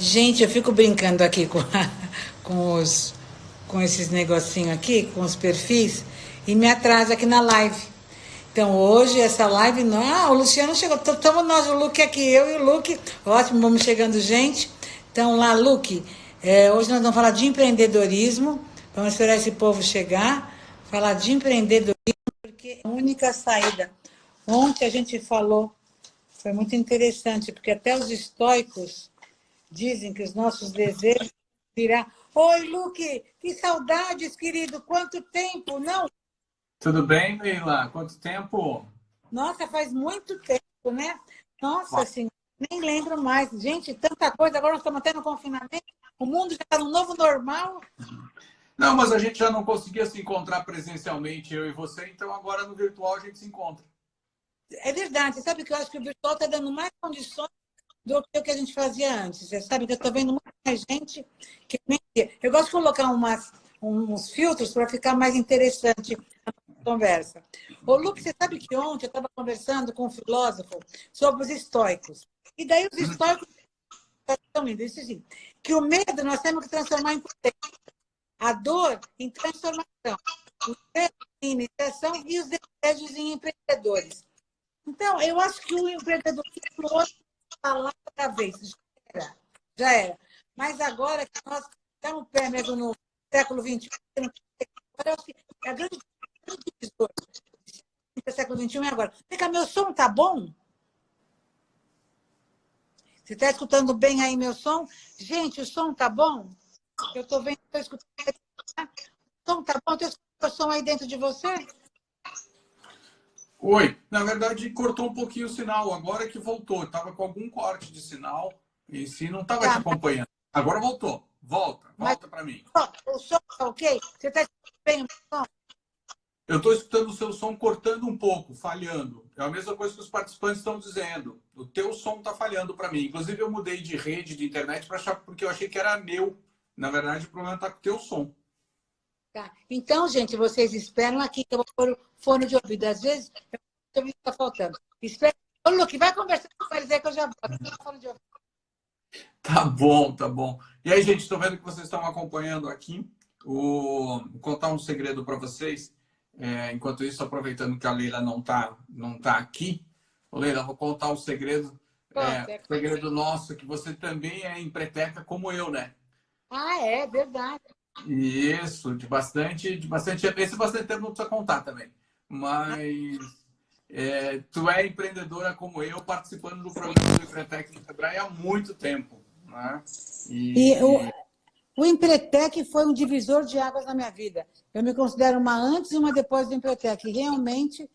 Gente, eu fico brincando aqui com com esses negocinhos aqui, com os perfis, e me atraso aqui na live. Então, hoje, essa live, não, o Luciano chegou, estamos nós, o Luke aqui, eu e o Luke, ótimo, vamos chegando gente. Então, lá, Luke, hoje nós vamos falar de empreendedorismo, vamos esperar esse povo chegar, falar de empreendedorismo, porque é a única saída. Ontem a gente falou, foi muito interessante, porque até os estoicos dizem que os nossos desejos virá. Oi, Luque, que saudades, querido, quanto tempo, não? Tudo bem, Leila? Quanto tempo? Nossa, faz muito tempo, né? Nossa, assim, nem lembro mais. Gente, tanta coisa, agora nós estamos até no confinamento, o mundo já está no novo normal. Não, mas a gente já não conseguia se encontrar presencialmente, eu e você, então agora no virtual a gente se encontra. É verdade, você sabe que eu acho que o virtual está dando mais condições do que o que a gente fazia antes. Você sabe que eu estou vendo muita mais gente que... Eu gosto de colocar uns filtros para ficar mais interessante a conversa. Ô, Luke, você sabe que ontem eu estava conversando com um filósofo sobre os estoicos. E daí os estoicos estão indo, isso assim, que o medo nós temos que transformar em poder, a dor em transformação, o medo em iniciação e os desejos em empreendedores. Então, eu acho que o empreendedorismo hoje está lá cada vez. Já era. Mas agora que nós estamos pé mesmo no século XXI, eu acho que a grande divisora do século XXI é agora. Vem cá, meu som tá bom? Você está escutando bem aí meu som? Gente, o som tá bom? Eu estou vendo, estou escutando. O som tá bom? Estou escutando o som aí dentro de você? Oi, na verdade cortou um pouquinho o sinal, agora que voltou. Estava com algum corte de sinal e se não estava te Tá, acompanhando. Agora voltou. mas Volta para mim. o som tá ok? Você está escutando bem o som? Eu estou escutando o seu som cortando um pouco, falhando. É a mesma coisa que os participantes estão dizendo. O teu som está falhando para mim. Inclusive eu mudei de rede de internet para achar porque eu achei que era meu. Na verdade o problema está com o teu som. Tá. Então, gente, vocês esperam aqui que eu vou pôr o fone de ouvido. Às vezes, o ouvido está faltando. Espera. Ô, Luque, vai conversando com eles aí que eu já volto. Fone de ouvido. Tá bom, tá bom. E aí, gente, estou vendo que vocês estão acompanhando aqui. Vou contar um segredo para vocês. Enquanto isso, aproveitando que a Leila não tá aqui, ô, Leila, vou contar um segredo, segredo nosso, que você também é empreteca como eu, né? Ah, é verdade. Isso, esse bastante tempo não precisa contar também. Mas tu é empreendedora como eu, participando do programa do Empretec do Sebrae há muito tempo, né? E E o Empretec foi um divisor de águas na minha vida. Eu me considero uma antes e uma depois do Empretec. Realmente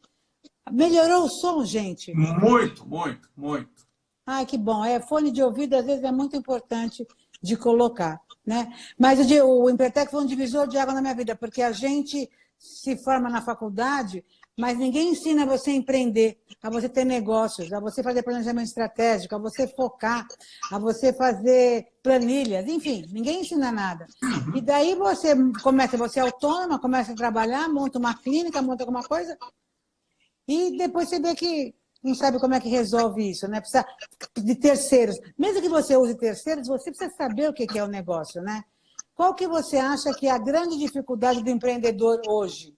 melhorou o som, gente. muito, muito, muito. Ai, que bom. Fone de ouvido, às vezes, é muito importante de colocar, né? Mas o Empretec foi um divisor de água na minha vida, porque a gente se forma na faculdade, mas ninguém ensina você a empreender, a você ter negócios, a você fazer planejamento estratégico, a você focar, a você fazer planilhas, enfim, ninguém ensina nada. E daí você é autônoma, começa a trabalhar, monta uma clínica, monta alguma coisa, e depois você vê que não sabe como é que resolve isso, né? Precisa de terceiros. Mesmo que você use terceiros, você precisa saber o que é o negócio, né? Qual que você acha que é a grande dificuldade do empreendedor hoje?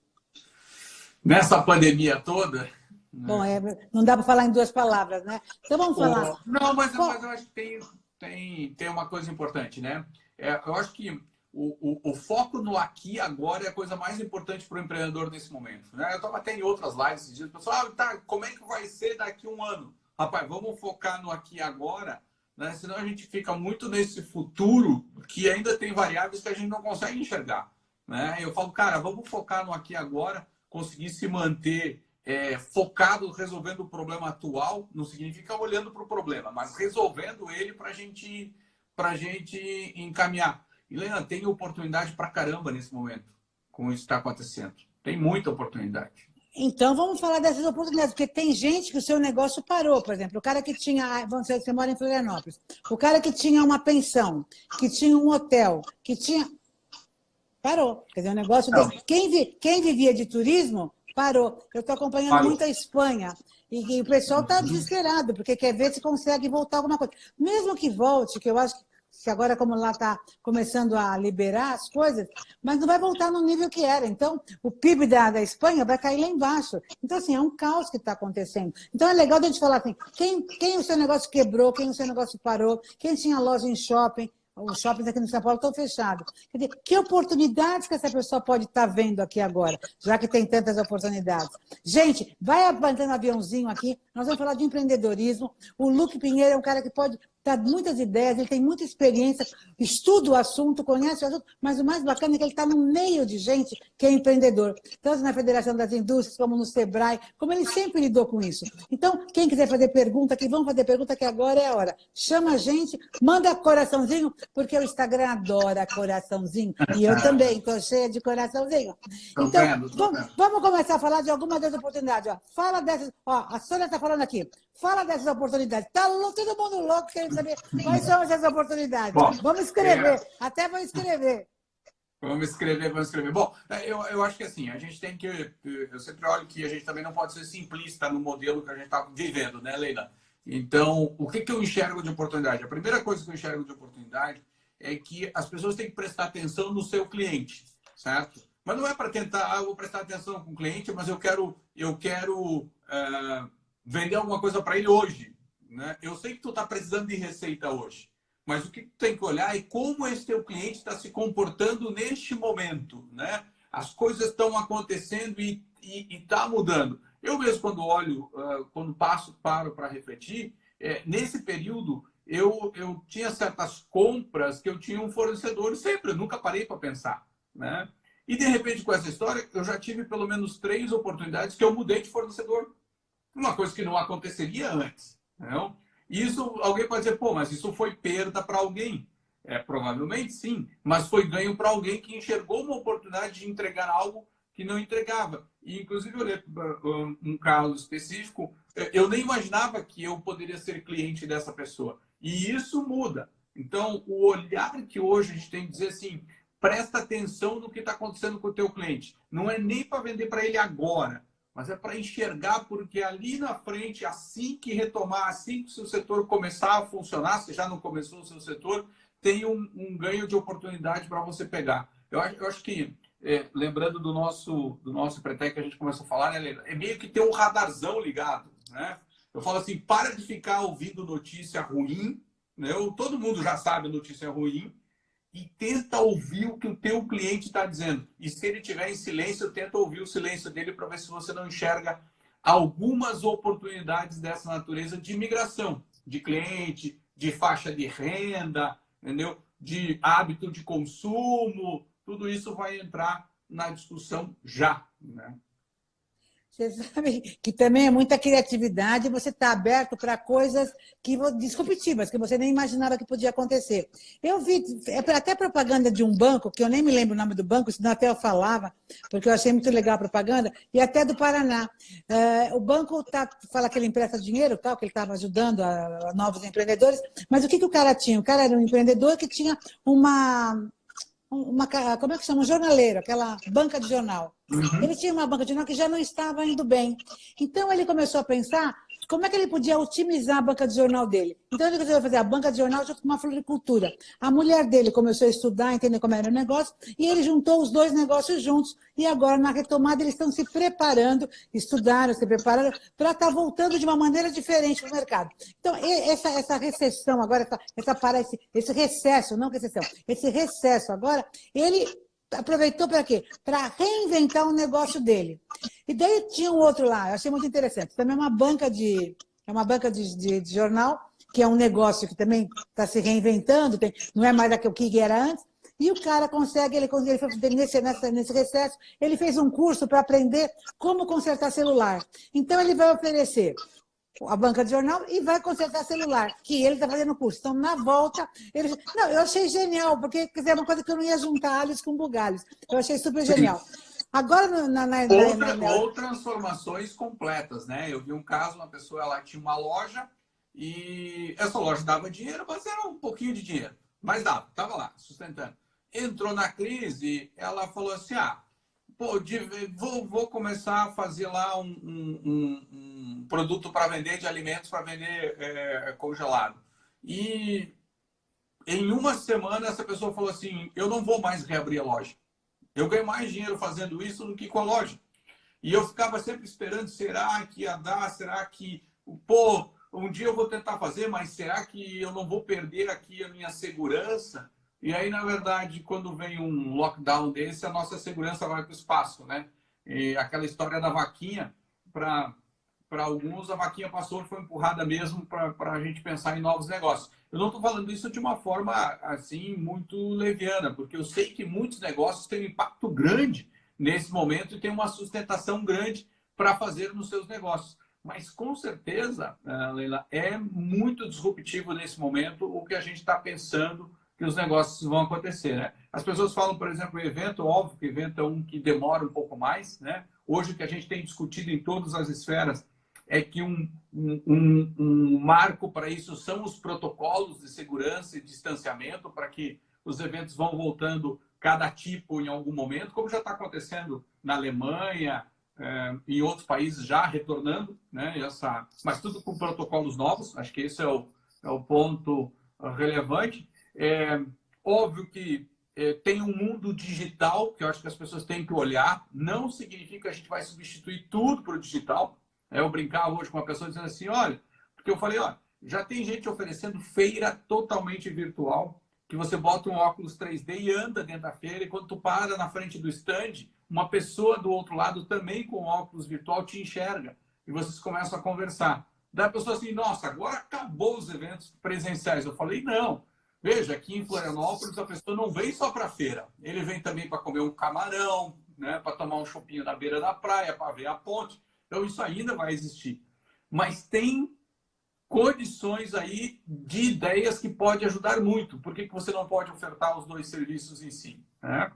Nessa pandemia toda, Bom, né? não dá para falar em duas palavras, né? Então vamos falar. Não, mas eu acho que tem uma coisa importante, né? Eu acho que o foco no aqui e agora é a coisa mais importante para o empreendedor nesse momento, né? Eu estava até em outras lives esses dias, o pessoal, tá, como é que vai ser daqui a um ano? Rapaz, vamos focar no aqui e agora, né? Senão a gente fica muito nesse futuro que ainda tem variáveis que a gente não consegue enxergar, né? Eu falo, cara, vamos focar no aqui e agora, conseguir se manter focado resolvendo o problema atual, não significa olhando para o problema, mas resolvendo ele para a gente encaminhar. E, Helena, tem oportunidade para caramba nesse momento, com isso que está acontecendo. Tem muita oportunidade. Então vamos falar dessas oportunidades, porque tem gente que o seu negócio parou, por exemplo, o cara que tinha, vamos dizer, você mora em Florianópolis, o cara que tinha uma pensão, que tinha um hotel, que tinha... Parou. Quer dizer, o negócio dele... Quem vivia de turismo, parou. Eu estou acompanhando muito a Espanha. E o pessoal está desesperado, porque quer ver se consegue voltar alguma coisa. Mesmo que volte, que eu acho que se agora como lá está começando a liberar as coisas, mas não vai voltar no nível que era. Então, o PIB da Espanha vai cair lá embaixo. Então, assim, é um caos que está acontecendo. Então, é legal a gente falar assim, quem o seu negócio quebrou, quem o seu negócio parou, quem tinha loja em shopping, os shoppings aqui no São Paulo estão fechados. Quer dizer, que oportunidades que essa pessoa pode estar vendo aqui agora, já que tem tantas oportunidades? Gente, vai avançando aviãozinho aqui, nós vamos falar de empreendedorismo. O Luque Pinheiro é um cara que pode dar muitas ideias, ele tem muita experiência, estuda o assunto, conhece o assunto, mas o mais bacana é que ele está no meio de gente que é empreendedor, tanto na Federação das Indústrias, como no Sebrae, como ele sempre lidou com isso. Então, quem quiser fazer pergunta, que vão fazer pergunta, que agora é a hora. Chama a gente, manda coraçãozinho, porque o Instagram adora coraçãozinho, e eu também estou cheia de coraçãozinho. Então, vamos começar a falar de alguma das oportunidades. Ó. Fala dessas, ó, a Sônia está falando aqui, fala dessas oportunidades. Está todo mundo louco querendo saber quais são essas oportunidades. Bom, vamos escrever, até vou escrever. Vamos escrever, vamos escrever. Bom, eu acho que assim, a gente tem que... Eu sempre olho que a gente também não pode ser simplista no modelo que a gente está vivendo, né, Leila? Então, o que eu enxergo de oportunidade? A primeira coisa que eu enxergo de oportunidade é que as pessoas têm que prestar atenção no seu cliente, certo? Mas não é para tentar, eu vou prestar atenção com o cliente, mas eu quero vender alguma coisa para ele hoje, né? Eu sei que tu está precisando de receita hoje, mas o que tu tem que olhar é como esse teu cliente está se comportando neste momento, né? As coisas estão acontecendo e está mudando. Eu mesmo, quando olho, quando paro para refletir, nesse período, eu tinha certas compras que eu tinha um fornecedor sempre, eu nunca parei para pensar, né? E, de repente, com essa história, eu já tive pelo menos 3 oportunidades que eu mudei de fornecedor. Uma coisa que não aconteceria antes, não? Isso, alguém pode dizer, pô, mas isso foi perda para alguém. Provavelmente sim, mas foi ganho para alguém que enxergou uma oportunidade de entregar algo que não entregava. E, inclusive, eu olhei um caso específico, eu nem imaginava que eu poderia ser cliente dessa pessoa. E isso muda. Então, o olhar que hoje a gente tem que dizer assim, presta atenção no que está acontecendo com o teu cliente. Não é nem para vender para ele agora, mas é para enxergar, porque ali na frente, assim que retomar, assim que o seu setor começar a funcionar, se já não começou o seu setor, tem um ganho de oportunidade para você pegar. Eu acho que, lembrando do nosso Empretec que a gente começou a falar, né, Leila? É meio que ter um radarzão ligado, né? Eu falo assim, para de ficar ouvindo notícia ruim, né? Todo mundo já sabe notícia ruim, e tenta ouvir o que o teu cliente está dizendo. E se ele estiver em silêncio, tenta ouvir o silêncio dele para ver se você não enxerga algumas oportunidades dessa natureza de migração, de cliente, de faixa de renda, entendeu? De hábito de consumo. Tudo isso vai entrar na discussão já, né? Você sabe que também é muita criatividade, você está aberto para coisas disruptivas, que você nem imaginava que podia acontecer. Eu vi até propaganda de um banco, que eu nem me lembro o nome do banco, senão até eu falava, porque eu achei muito legal a propaganda, e até do Paraná. O banco fala que ele empresta dinheiro, tal, que ele estava ajudando a novos empreendedores, mas o que o cara tinha? O cara era um empreendedor que tinha como é que chama? Um jornaleiro, aquela banca de jornal. Ele tinha uma banca de jornal que já não estava indo bem. Então, ele começou a pensar como é que ele podia otimizar a banca de jornal dele. Então, ele resolveu fazer a banca de jornal junto com uma floricultura. A mulher dele começou a estudar, entender como era o negócio, e ele juntou os 2 negócios juntos. E agora, na retomada, eles estão se preparando, estudaram, se prepararam, para estar voltando de uma maneira diferente para o mercado. Então, essa recessão agora, esse recesso, não recessão, esse recesso agora, ele aproveitou para quê? Para reinventar o negócio dele. E daí tinha um outro lá, eu achei muito interessante. Também é uma banca de jornal, que é um negócio que também está se reinventando, não é mais o que era antes. E o cara consegue, nesse recesso, ele fez um curso para aprender como consertar celular. Então, ele vai oferecer a banca de jornal e vai consertar celular, que ele está fazendo o curso. Então, na volta, ele... Não, eu achei genial, porque quer dizer, é uma coisa que eu não ia juntar alhos com bugalhos. Eu achei super genial. Agora, ou transformações completas, né? Eu vi um caso, uma pessoa, ela tinha uma loja e essa loja dava dinheiro, mas era um pouquinho de dinheiro. Mas dava, estava lá, sustentando. Entrou na crise, ela falou assim, pô, vou começar a fazer lá um produto para vender de alimentos, para vender congelado. E em uma semana, essa pessoa falou assim, eu não vou mais reabrir a loja. Eu ganho mais dinheiro fazendo isso do que com a loja. E eu ficava sempre esperando, será que ia dar? Será que, pô, um dia eu vou tentar fazer, mas será que eu não vou perder aqui a minha segurança? E aí, na verdade, quando vem um lockdown desse, a nossa segurança vai para o espaço, né? E aquela história da vaquinha, para alguns, a vaquinha passou e foi empurrada mesmo para a gente pensar em novos negócios. Eu não estou falando isso de uma forma, assim, muito leviana, porque eu sei que muitos negócios têm um impacto grande nesse momento e tem uma sustentação grande para fazer nos seus negócios. Mas, com certeza, Leila, é muito disruptivo nesse momento o que a gente está pensando que os negócios vão acontecer, né? As pessoas falam, por exemplo, evento, óbvio que evento é um que demora um pouco mais, né? Hoje, o que a gente tem discutido em todas as esferas é que um marco para isso são os protocolos de segurança e distanciamento, para que os eventos vão voltando cada tipo em algum momento, como já está acontecendo na Alemanha, em outros países já retornando, né? Mas tudo com protocolos novos, acho que esse é o ponto relevante. Óbvio que tem um mundo digital, que eu acho que as pessoas têm que olhar, não significa que a gente vai substituir tudo para o digital. Eu brincava hoje com uma pessoa dizendo assim, olha, porque eu falei, olha, já tem gente oferecendo feira totalmente virtual, que você bota um óculos 3D e anda dentro da feira, e quando tu para na frente do stand, uma pessoa do outro lado também com óculos virtual te enxerga, e vocês começam a conversar. Daí a pessoa assim, nossa, agora acabou os eventos presenciais. Eu falei, não. Veja, aqui em Florianópolis a pessoa não vem só para a feira, ele vem também para comer um camarão, né, para tomar um chopinho na beira da praia, para ver a ponte. Então isso ainda vai existir. Mas tem condições aí de ideias que pode ajudar muito. Por que você não pode ofertar os dois serviços em si? Né?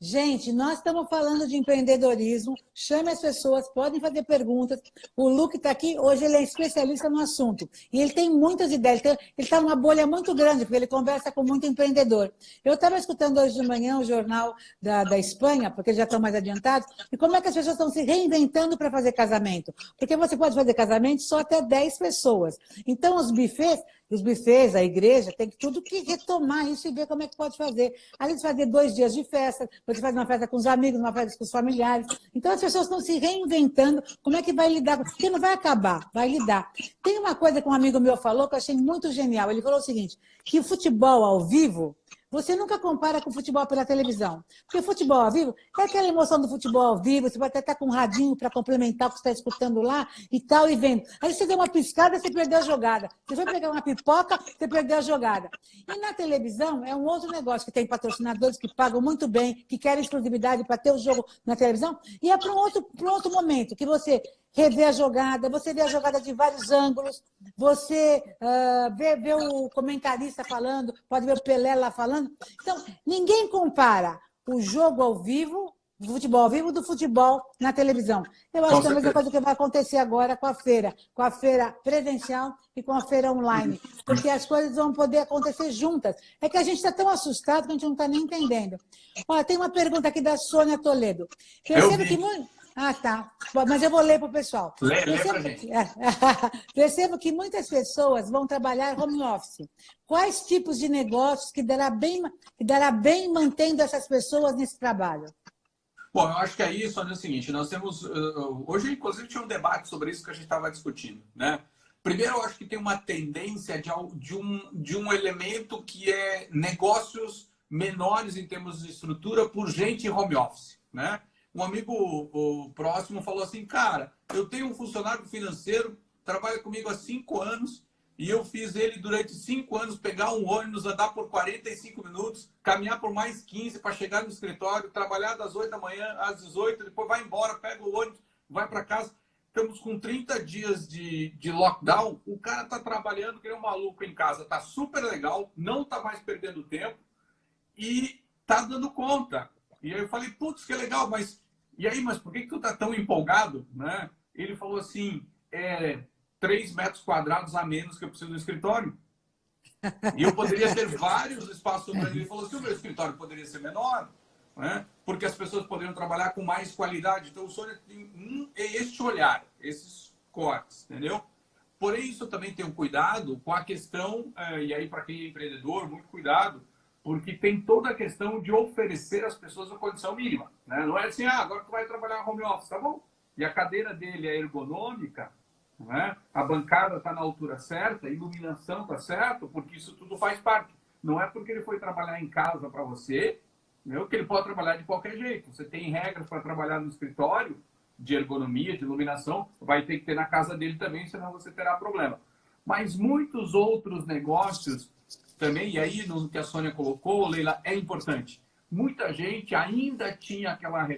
Gente, nós estamos falando de empreendedorismo. Chame as pessoas, podem fazer perguntas. O Luke está aqui, hoje ele é especialista no assunto. E ele tem muitas ideias. Ele está numa bolha muito grande, porque ele conversa com muito empreendedor. Eu estava escutando hoje de manhã o jornal da Espanha, porque eles já estão mais adiantados, e como é que as pessoas estão se reinventando para fazer casamento. Porque você pode fazer casamento só até 10 pessoas. Então, os bufês, a igreja, tem que tudo que retomar isso e ver como é que pode fazer. Além de fazer 2 dias de festa, você faz uma festa com os amigos, uma festa com os familiares. Então, as pessoas estão se reinventando. Como é que vai lidar? Porque não vai acabar, vai lidar. Tem uma coisa que um amigo meu falou que eu achei muito genial. Ele falou o seguinte, que o futebol ao vivo, você nunca compara com o futebol pela televisão. Porque o futebol ao vivo é aquela emoção do futebol ao vivo, você vai até estar com um radinho para complementar o que você está escutando lá e tal, e vendo. Aí você deu uma piscada, você perdeu a jogada. Você foi pegar uma pipoca, você perdeu a jogada. E na televisão é um outro negócio, que tem patrocinadores que pagam muito bem, que querem exclusividade para ter o jogo na televisão, e é para um outro momento, que você rever a jogada, você vê a jogada de vários ângulos, você vê o comentarista falando, pode ver o Pelé lá falando. Então, ninguém compara o jogo ao vivo, o futebol ao vivo, do futebol na televisão. Eu acho que é a mesma coisa que vai acontecer agora com a feira presencial e com a feira online, porque as coisas vão poder acontecer juntas. É que a gente está tão assustado que a gente não está nem entendendo. Olha, tem uma pergunta aqui da Sônia Toledo. Percebe que muito... Ah, tá. Bom, mas eu vou ler para o pessoal. Lê pra gente. Percebo que muitas pessoas vão trabalhar home office. Quais tipos de negócios que dará bem mantendo essas pessoas nesse trabalho? Bom, eu acho que aí, Sônia, é o seguinte, nós temos... Hoje, inclusive, tinha um debate sobre isso que a gente estava discutindo, né? Primeiro, eu acho que tem uma tendência de um elemento que é negócios menores em termos de estrutura por gente em home office, né? Um amigo próximo falou assim, cara, eu tenho um funcionário financeiro, trabalha comigo há 5 anos, e eu fiz ele durante 5 anos pegar um ônibus, andar por 45 minutos, caminhar por mais 15 para chegar no escritório, trabalhar das 8 da manhã às 18, depois vai embora, pega o ônibus, vai para casa. Estamos com 30 dias de lockdown, o cara está trabalhando que nem um maluco em casa, está super legal, não está mais perdendo tempo e está dando conta. E aí eu falei, putz, que legal, mas... E aí, mas por que tu tá tão empolgado? Né? Ele falou assim, 3 metros quadrados a menos que eu preciso do escritório. E eu poderia ter vários espaços. Ele falou assim, o meu escritório poderia ser menor, né? Porque as pessoas poderiam trabalhar com mais qualidade. Então, o Sônia tem este olhar, esses cortes, entendeu? Porém, isso também tem um cuidado com a questão, e aí para quem é empreendedor, muito cuidado, porque tem toda a questão de oferecer às pessoas a condição mínima. Né? Não é assim, agora tu vai trabalhar home office, tá bom? E a cadeira dele é ergonômica, né? A bancada está na altura certa, a iluminação está certa, porque isso tudo faz parte. Não é porque ele foi trabalhar em casa para você, né, que ele pode trabalhar de qualquer jeito. Você tem regras para trabalhar no escritório, de ergonomia, de iluminação, vai ter que ter na casa dele também, senão você terá problema. Mas muitos outros negócios também, e aí no que a Sônia colocou, Leila, é importante. Muita gente ainda tinha aquela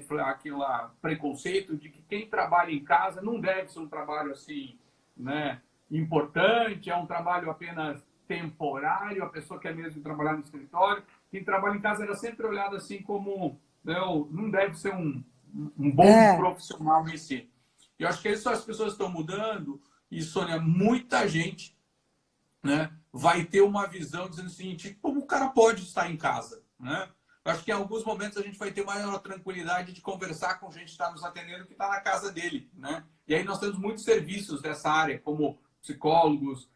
preconceito de que quem trabalha em casa não deve ser um trabalho assim, né, importante, é um trabalho apenas temporário, a pessoa quer mesmo trabalhar no escritório. Quem trabalha em casa era sempre olhado assim como, não deve ser um bom profissional em si. Eu acho que isso as pessoas estão mudando e, Sônia, muita gente, né, vai ter uma visão dizendo o seguinte, como o cara pode estar em casa, né? Eu acho que em alguns momentos a gente vai ter maior tranquilidade de conversar com gente que está nos atendendo que está na casa dele, né? E aí nós temos muitos serviços dessa área, como psicólogos,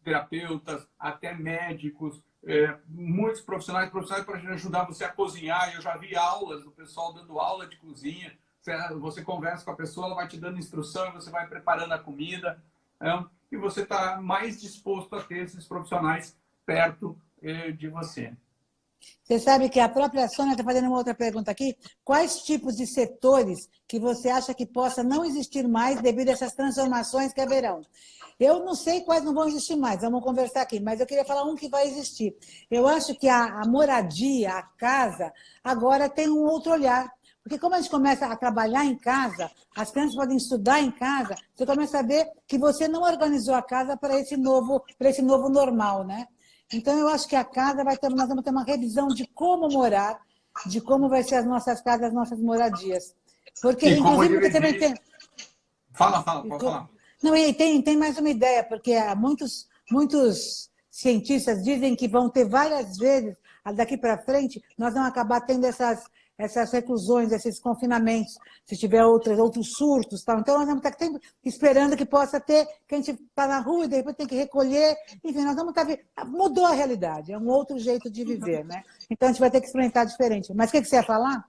terapeutas, até médicos, muitos profissionais para ajudar você a cozinhar. Eu já vi aulas do pessoal dando aula de cozinha. Você conversa com a pessoa, ela vai te dando instrução e você vai preparando a comida. E você está mais disposto a ter esses profissionais perto de você. Você sabe que a própria Sônia está fazendo uma outra pergunta aqui. Quais tipos de setores que você acha que possa não existir mais devido a essas transformações que haverão? Eu não sei quais não vão existir mais, vamos conversar aqui, mas eu queria falar um que vai existir. Eu acho que a moradia, a casa, agora tem um outro olhar. Porque como a gente começa a trabalhar em casa, as crianças podem estudar em casa, você começa a ver que você não organizou a casa para esse novo normal, né? Então, eu acho que a casa nós vamos ter uma revisão de como morar, de como vai ser as nossas casas, as nossas moradias. Porque, inclusive, porque também tem... Fala, pode falar. Não, e tem mais uma ideia, porque muitos cientistas dizem que vão ter várias vezes, daqui para frente, nós vamos acabar tendo essas reclusões, esses confinamentos, se tiver outros surtos. Tal. Então, nós vamos estar sempre esperando que possa ter, que a gente está na rua e de repente tem que recolher. Enfim, nós vamos estar... Mudou a realidade, é um outro jeito de viver, né? Então, a gente vai ter que experimentar diferente. Mas o que você ia falar?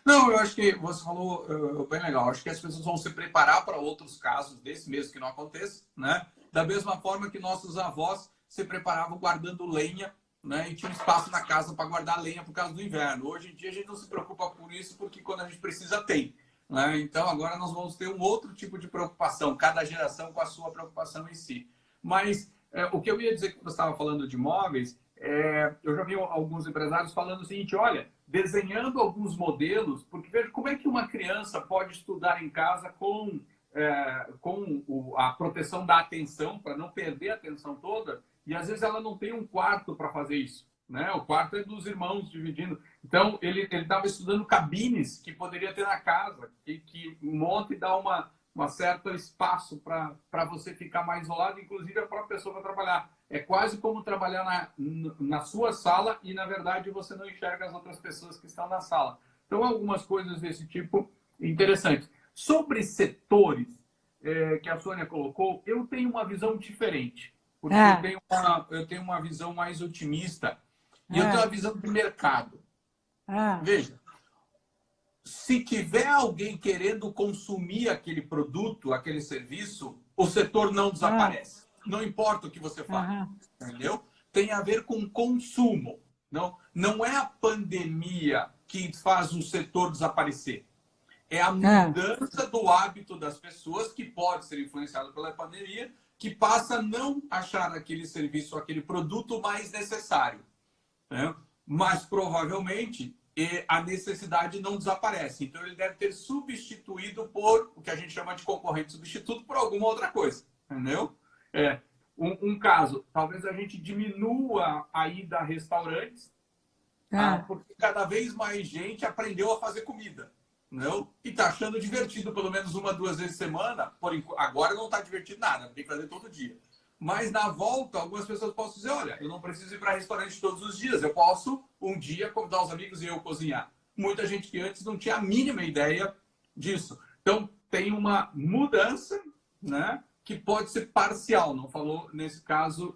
Não, eu acho que você falou bem legal. Eu acho que as pessoas vão se preparar para outros casos desse mesmo que não aconteça, né? Da mesma forma que nossos avós se preparavam guardando lenha, né? E tinha um espaço na casa para guardar lenha por causa do inverno. Hoje em dia a gente não se preocupa por isso porque quando a gente precisa tem, né? Então agora nós vamos ter um outro tipo de preocupação, cada geração com a sua preocupação em si. Mas o que eu ia dizer que você estava falando de imóveis, eu já vi alguns empresários falando o seguinte, olha, desenhando alguns modelos, porque veja como é que uma criança pode estudar em casa com a proteção da atenção, para não perder a atenção toda, e às vezes ela não tem um quarto para fazer isso, né? O quarto é dos irmãos dividindo. Então, ele estava estudando cabines que poderia ter na casa, que monta e dá uma certo espaço para você ficar mais isolado, inclusive a própria pessoa para trabalhar. É quase como trabalhar na sua sala e, na verdade, você não enxerga as outras pessoas que estão na sala. Então, algumas coisas desse tipo interessantes. Sobre setores que a Sônia colocou, eu tenho uma visão diferente. Porque eu tenho uma visão mais otimista e eu tenho uma visão de mercado. Veja, se tiver alguém querendo consumir aquele produto, aquele serviço, o setor não desaparece. Não importa o que você faz, entendeu? Tem a ver com consumo. Não é a pandemia que faz um setor desaparecer. É a mudança do hábito das pessoas, que pode ser influenciado pela pandemia, que passa a não achar aquele serviço, aquele produto mais necessário. Né? Mas, provavelmente, a necessidade não desaparece. Então, ele deve ter substituído por o que a gente chama de concorrente substituto por alguma outra coisa. Entendeu? Um caso, talvez a gente diminua a ida a restaurantes, porque cada vez mais gente aprendeu a fazer comida. Não? E está achando divertido pelo menos 1, 2 vezes por semana. Agora não está divertido nada, tem que fazer todo dia. Mas na volta, algumas pessoas possam dizer, olha, eu não preciso ir para restaurante todos os dias, eu posso um dia convidar os amigos e eu cozinhar. Muita gente que antes não tinha a mínima ideia disso. Então, tem uma mudança, né, que pode ser parcial, não falou nesse caso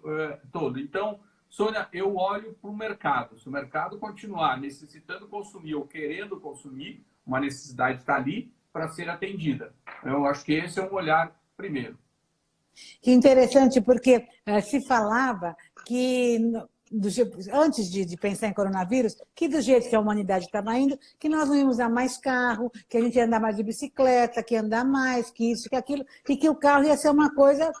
todo. Então, Sônia, eu olho para o mercado. Se o mercado continuar necessitando consumir ou querendo consumir, uma necessidade está ali para ser atendida. Eu acho que esse é um olhar primeiro. Que interessante, porque se falava que, antes de pensar em coronavírus, que do jeito que a humanidade estava indo, que nós não íamos usar mais carro, que a gente ia andar mais de bicicleta, que ia andar mais, que isso, que aquilo, e que o carro ia ser uma coisa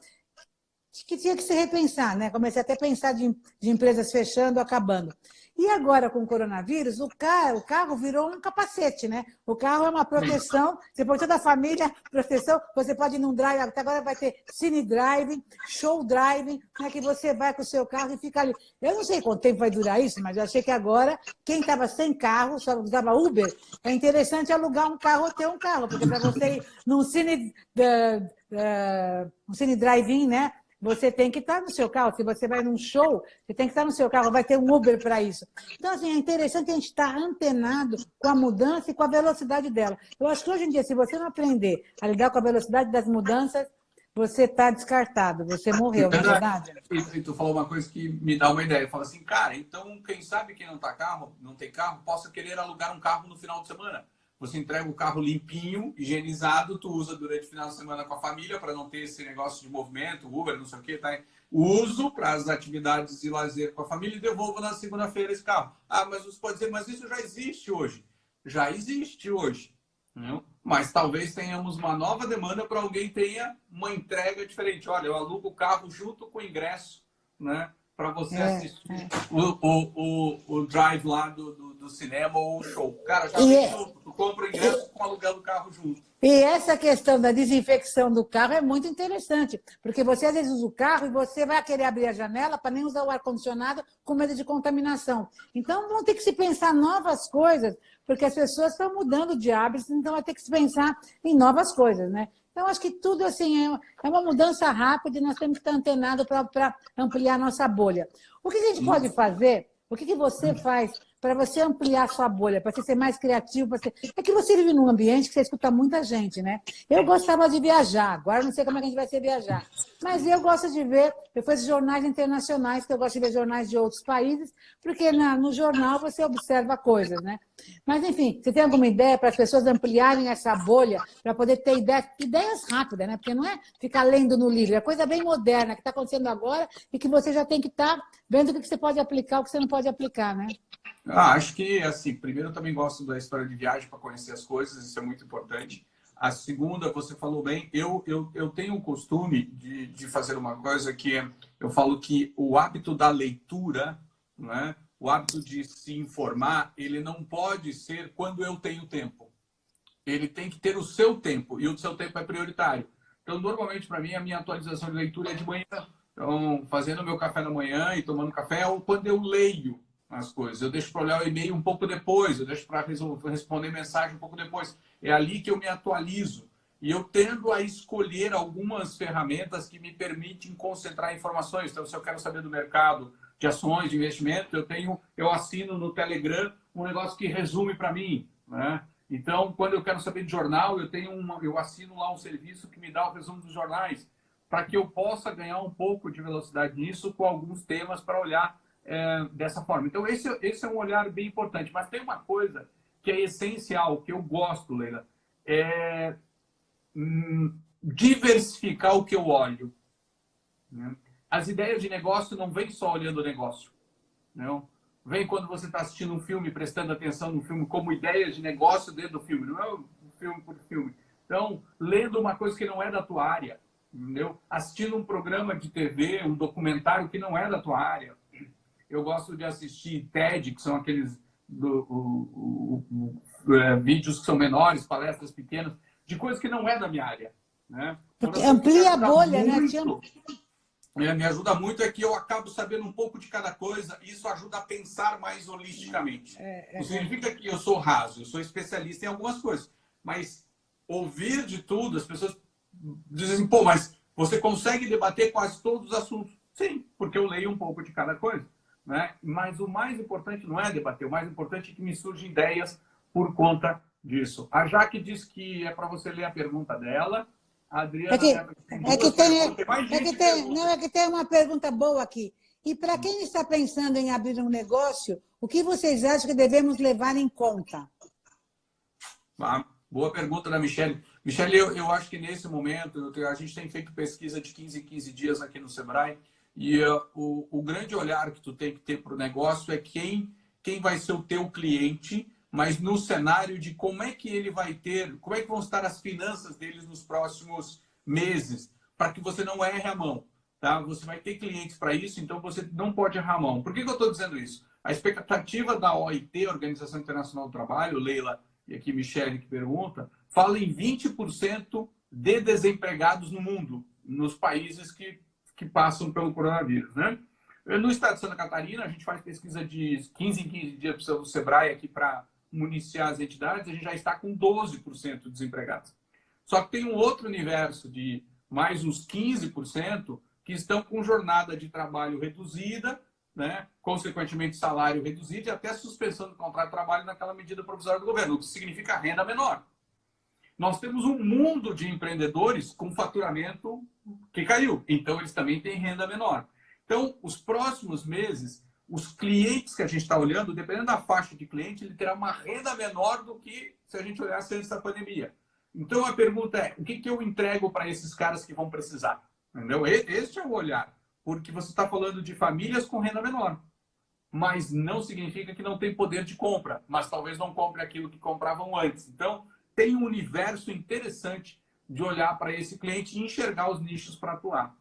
que tinha que se repensar, né? Comecei até a pensar de empresas fechando, acabando. E agora, com o coronavírus, o carro virou um capacete, né? O carro é uma proteção, você pode toda a família, proteção, você pode ir num drive, até agora vai ter cine driving, show driving, né? Que você vai com o seu carro e fica ali. Eu não sei quanto tempo vai durar isso, mas eu achei que agora, quem estava sem carro, só usava Uber, é interessante alugar um carro ou ter um carro, porque para você ir num cine drive-in, né? Você tem que estar no seu carro. Se você vai num show, você tem que estar no seu carro. Vai ter um Uber para isso. Então, assim, é interessante a gente estar antenado com a mudança e com a velocidade dela. Eu acho que hoje em dia, se você não aprender a lidar com a velocidade das mudanças, você está descartado. Você morreu, não é verdade? E tu falou uma coisa que me dá uma ideia. Fala assim, cara, então quem sabe quem não tem carro, possa querer alugar um carro no final de semana. Você entrega o carro limpinho, higienizado, tu usa durante o final de semana com a família para não ter esse negócio de movimento, Uber, não sei o que, tá? Uso para as atividades de lazer com a família e devolvo na segunda-feira esse carro. Ah, mas você pode dizer, mas isso já existe hoje. Já existe hoje. Não? Mas talvez tenhamos uma nova demanda para alguém tenha uma entrega diferente. Olha, eu alugo o carro junto com o ingresso, né? Para você assistir o drive lá do cinema ou o show. Cara, já vem junto. Tu compra o ingresso com o aluguel do carro junto. E essa questão da desinfecção do carro é muito interessante, porque você às vezes usa o carro e você vai querer abrir a janela para nem usar o ar-condicionado com medo de contaminação. Então, vão ter que se pensar novas coisas, porque as pessoas estão mudando de hábitos, então vai ter que se pensar em novas coisas, né? Então, acho que tudo assim é uma mudança rápida e nós temos que estar antenados para ampliar a nossa bolha. O que a gente pode fazer? O que você faz para você ampliar a sua bolha, para você ser mais criativo? É que você vive num ambiente que você escuta muita gente, né? Eu gostava de viajar, agora não sei como é que a gente vai ser viajar. Mas eu gosto de ver, eu faço jornais internacionais, que eu gosto de ver jornais de outros países, porque no jornal você observa coisas, né? Mas, enfim, você tem alguma ideia para as pessoas ampliarem essa bolha, para poder ter ideias rápidas, né? Porque não é ficar lendo no livro, é coisa bem moderna que está acontecendo agora e que você já tem que estar vendo o que você pode aplicar, o que você não pode aplicar, né? Acho que, assim, primeiro eu também gosto da história de viagem para conhecer as coisas, isso é muito importante. A segunda, você falou bem, eu tenho o costume de fazer uma coisa que eu falo que o hábito da leitura, né? O hábito de se informar, ele não pode ser quando eu tenho tempo. Ele tem que ter o seu tempo, e o seu tempo é prioritário. Então, normalmente, para mim, a minha atualização de leitura é de manhã. Então, fazendo meu café da manhã e tomando café, ou quando eu leio as coisas. Eu deixo para olhar o e-mail um pouco depois, eu deixo para responder mensagem um pouco depois. É ali que eu me atualizo. E eu tendo a escolher algumas ferramentas que me permitem concentrar informações. Então, se eu quero saber do mercado de ações, de investimento, eu assino no Telegram um negócio que resume para mim, né? Então, quando eu quero saber de jornal, eu assino lá um serviço que me dá o resumo dos jornais, para que eu possa ganhar um pouco de velocidade nisso com alguns temas para olhar dessa forma. Então, esse é um olhar bem importante. Mas tem uma coisa que é essencial, que eu gosto, Leila, é diversificar o que eu olho. Né? As ideias de negócio não vêm só olhando o negócio. Não? Vem quando você está assistindo um filme, prestando atenção no filme, como ideias de negócio dentro do filme. Não é um filme por filme. Então, lendo uma coisa que não é da tua área. Entendeu? Assistindo um programa de TV, um documentário que não é da tua área. Eu gosto de assistir TED, que são aqueles vídeos que são menores, palestras pequenas, de coisas que não é da minha área. Né? Porque amplia a bolha, muito, né? Me ajuda muito é que eu acabo sabendo um pouco de cada coisa e isso ajuda a pensar mais holisticamente. Não significa que eu sou raso, eu sou especialista em algumas coisas. Mas ouvir de tudo, as pessoas dizem assim, pô, mas você consegue debater quase todos os assuntos? Sim, porque eu leio um pouco de cada coisa. Né? Mas o mais importante não é debater, o mais importante é que me surgem ideias por conta disso. A Jaque diz que é para você ler a pergunta dela. A É Adriana que, Neto tem é que duas perguntas. Tem mais gente que pergunta. não, é que tem uma pergunta boa aqui. E para quem está pensando em abrir um negócio, o que vocês acham que devemos levar em conta? Ah, boa pergunta da Michelle. Michelle, eu acho que nesse momento, a gente tem feito pesquisa de 15 em 15 dias aqui no Sebrae, e o grande olhar que tu tem que ter para o negócio é quem vai ser o teu cliente, mas no cenário de como é que ele vai ter, como é que vão estar as finanças deles nos próximos meses, para que você não erre a mão. Tá? Você vai ter clientes para isso, então você não pode errar a mão. Por que eu estou dizendo isso? A expectativa da OIT, Organização Internacional do Trabalho, Leila, e aqui Michele que pergunta, fala em 20% de desempregados no mundo, nos países que passam pelo coronavírus, né? No estado de Santa Catarina, a gente faz pesquisa de 15 em 15 dias do Sebrae aqui para municiar as entidades, a gente já está com 12% de desempregados. Só que tem um outro universo de mais uns 15% que estão com jornada de trabalho reduzida, né? Consequentemente salário reduzido e até suspensão do contrato de trabalho naquela medida provisória do governo, o que significa renda menor. Nós temos um mundo de empreendedores com faturamento que caiu, então eles também têm renda menor. Então, os próximos meses, os clientes que a gente está olhando, dependendo da faixa de cliente, ele terá uma renda menor do que se a gente olhasse antes da pandemia. Então, a pergunta é, o que eu entrego para esses caras que vão precisar? Entendeu? Este é o olhar, porque você está falando de famílias com renda menor, mas não significa que não tem poder de compra, mas talvez não compre aquilo que compravam antes. Então, tem um universo interessante de olhar para esse cliente e enxergar os nichos para atuar.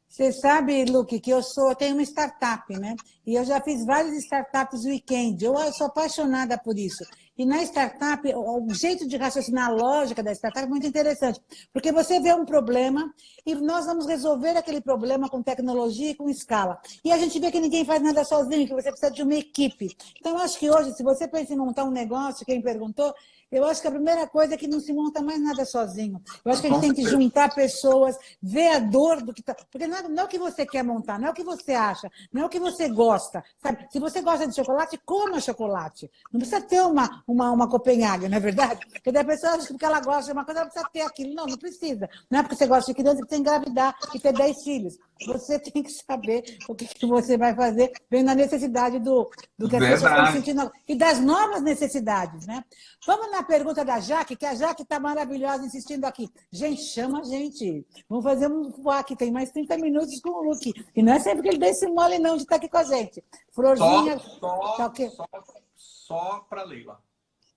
Você sabe, Luque, que eu tenho uma startup, né? E eu já fiz várias startups weekend. Eu sou apaixonada por isso. E na startup, o jeito de raciocinar a lógica da startup é muito interessante. Porque você vê um problema e nós vamos resolver aquele problema com tecnologia e com escala. E a gente vê que ninguém faz nada sozinho, que você precisa de uma equipe. Então, eu acho que hoje, se você pensa em montar um negócio, quem perguntou, eu acho que a primeira coisa é que não se monta mais nada sozinho. Eu acho que a gente tem que juntar pessoas, ver a dor do que está. Porque não é o que você quer montar, não é o que você acha, não é o que você gosta. Sabe? Se você gosta de chocolate, coma chocolate. Não precisa ter uma Copenhague, não é verdade? Porque daí a pessoa acha que porque ela gosta de uma coisa, ela precisa ter aquilo. Não, não precisa. Não é porque você gosta de criança que você tem que engravidar e ter 10 filhos. Você tem que saber o que você vai fazer, vendo a necessidade do que as pessoas estão sentindo e das novas necessidades, né? Vamos na pergunta da Jaque, que a Jaque está maravilhosa insistindo aqui. Gente, chama a gente. Vamos fazer um aqui, tem mais 30 minutos com o Luque. E não é sempre que ele dá esse mole, não, de estar aqui com a gente. Florzinha. Só para Leila.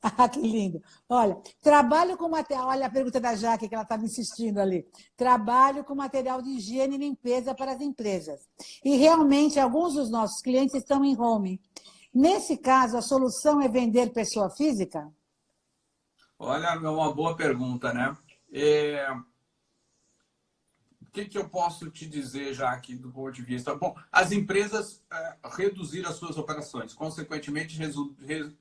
Ah, que lindo. Olha, trabalho com material. Olha a pergunta da Jaque, que ela estava insistindo ali. Trabalho com material de higiene e limpeza para as empresas. E realmente, alguns dos nossos clientes estão em home. Nesse caso, a solução é vender pessoa física? Olha, é uma boa pergunta, né? O que eu posso te dizer já aqui do ponto de vista? Bom, as empresas reduziram as suas operações, consequentemente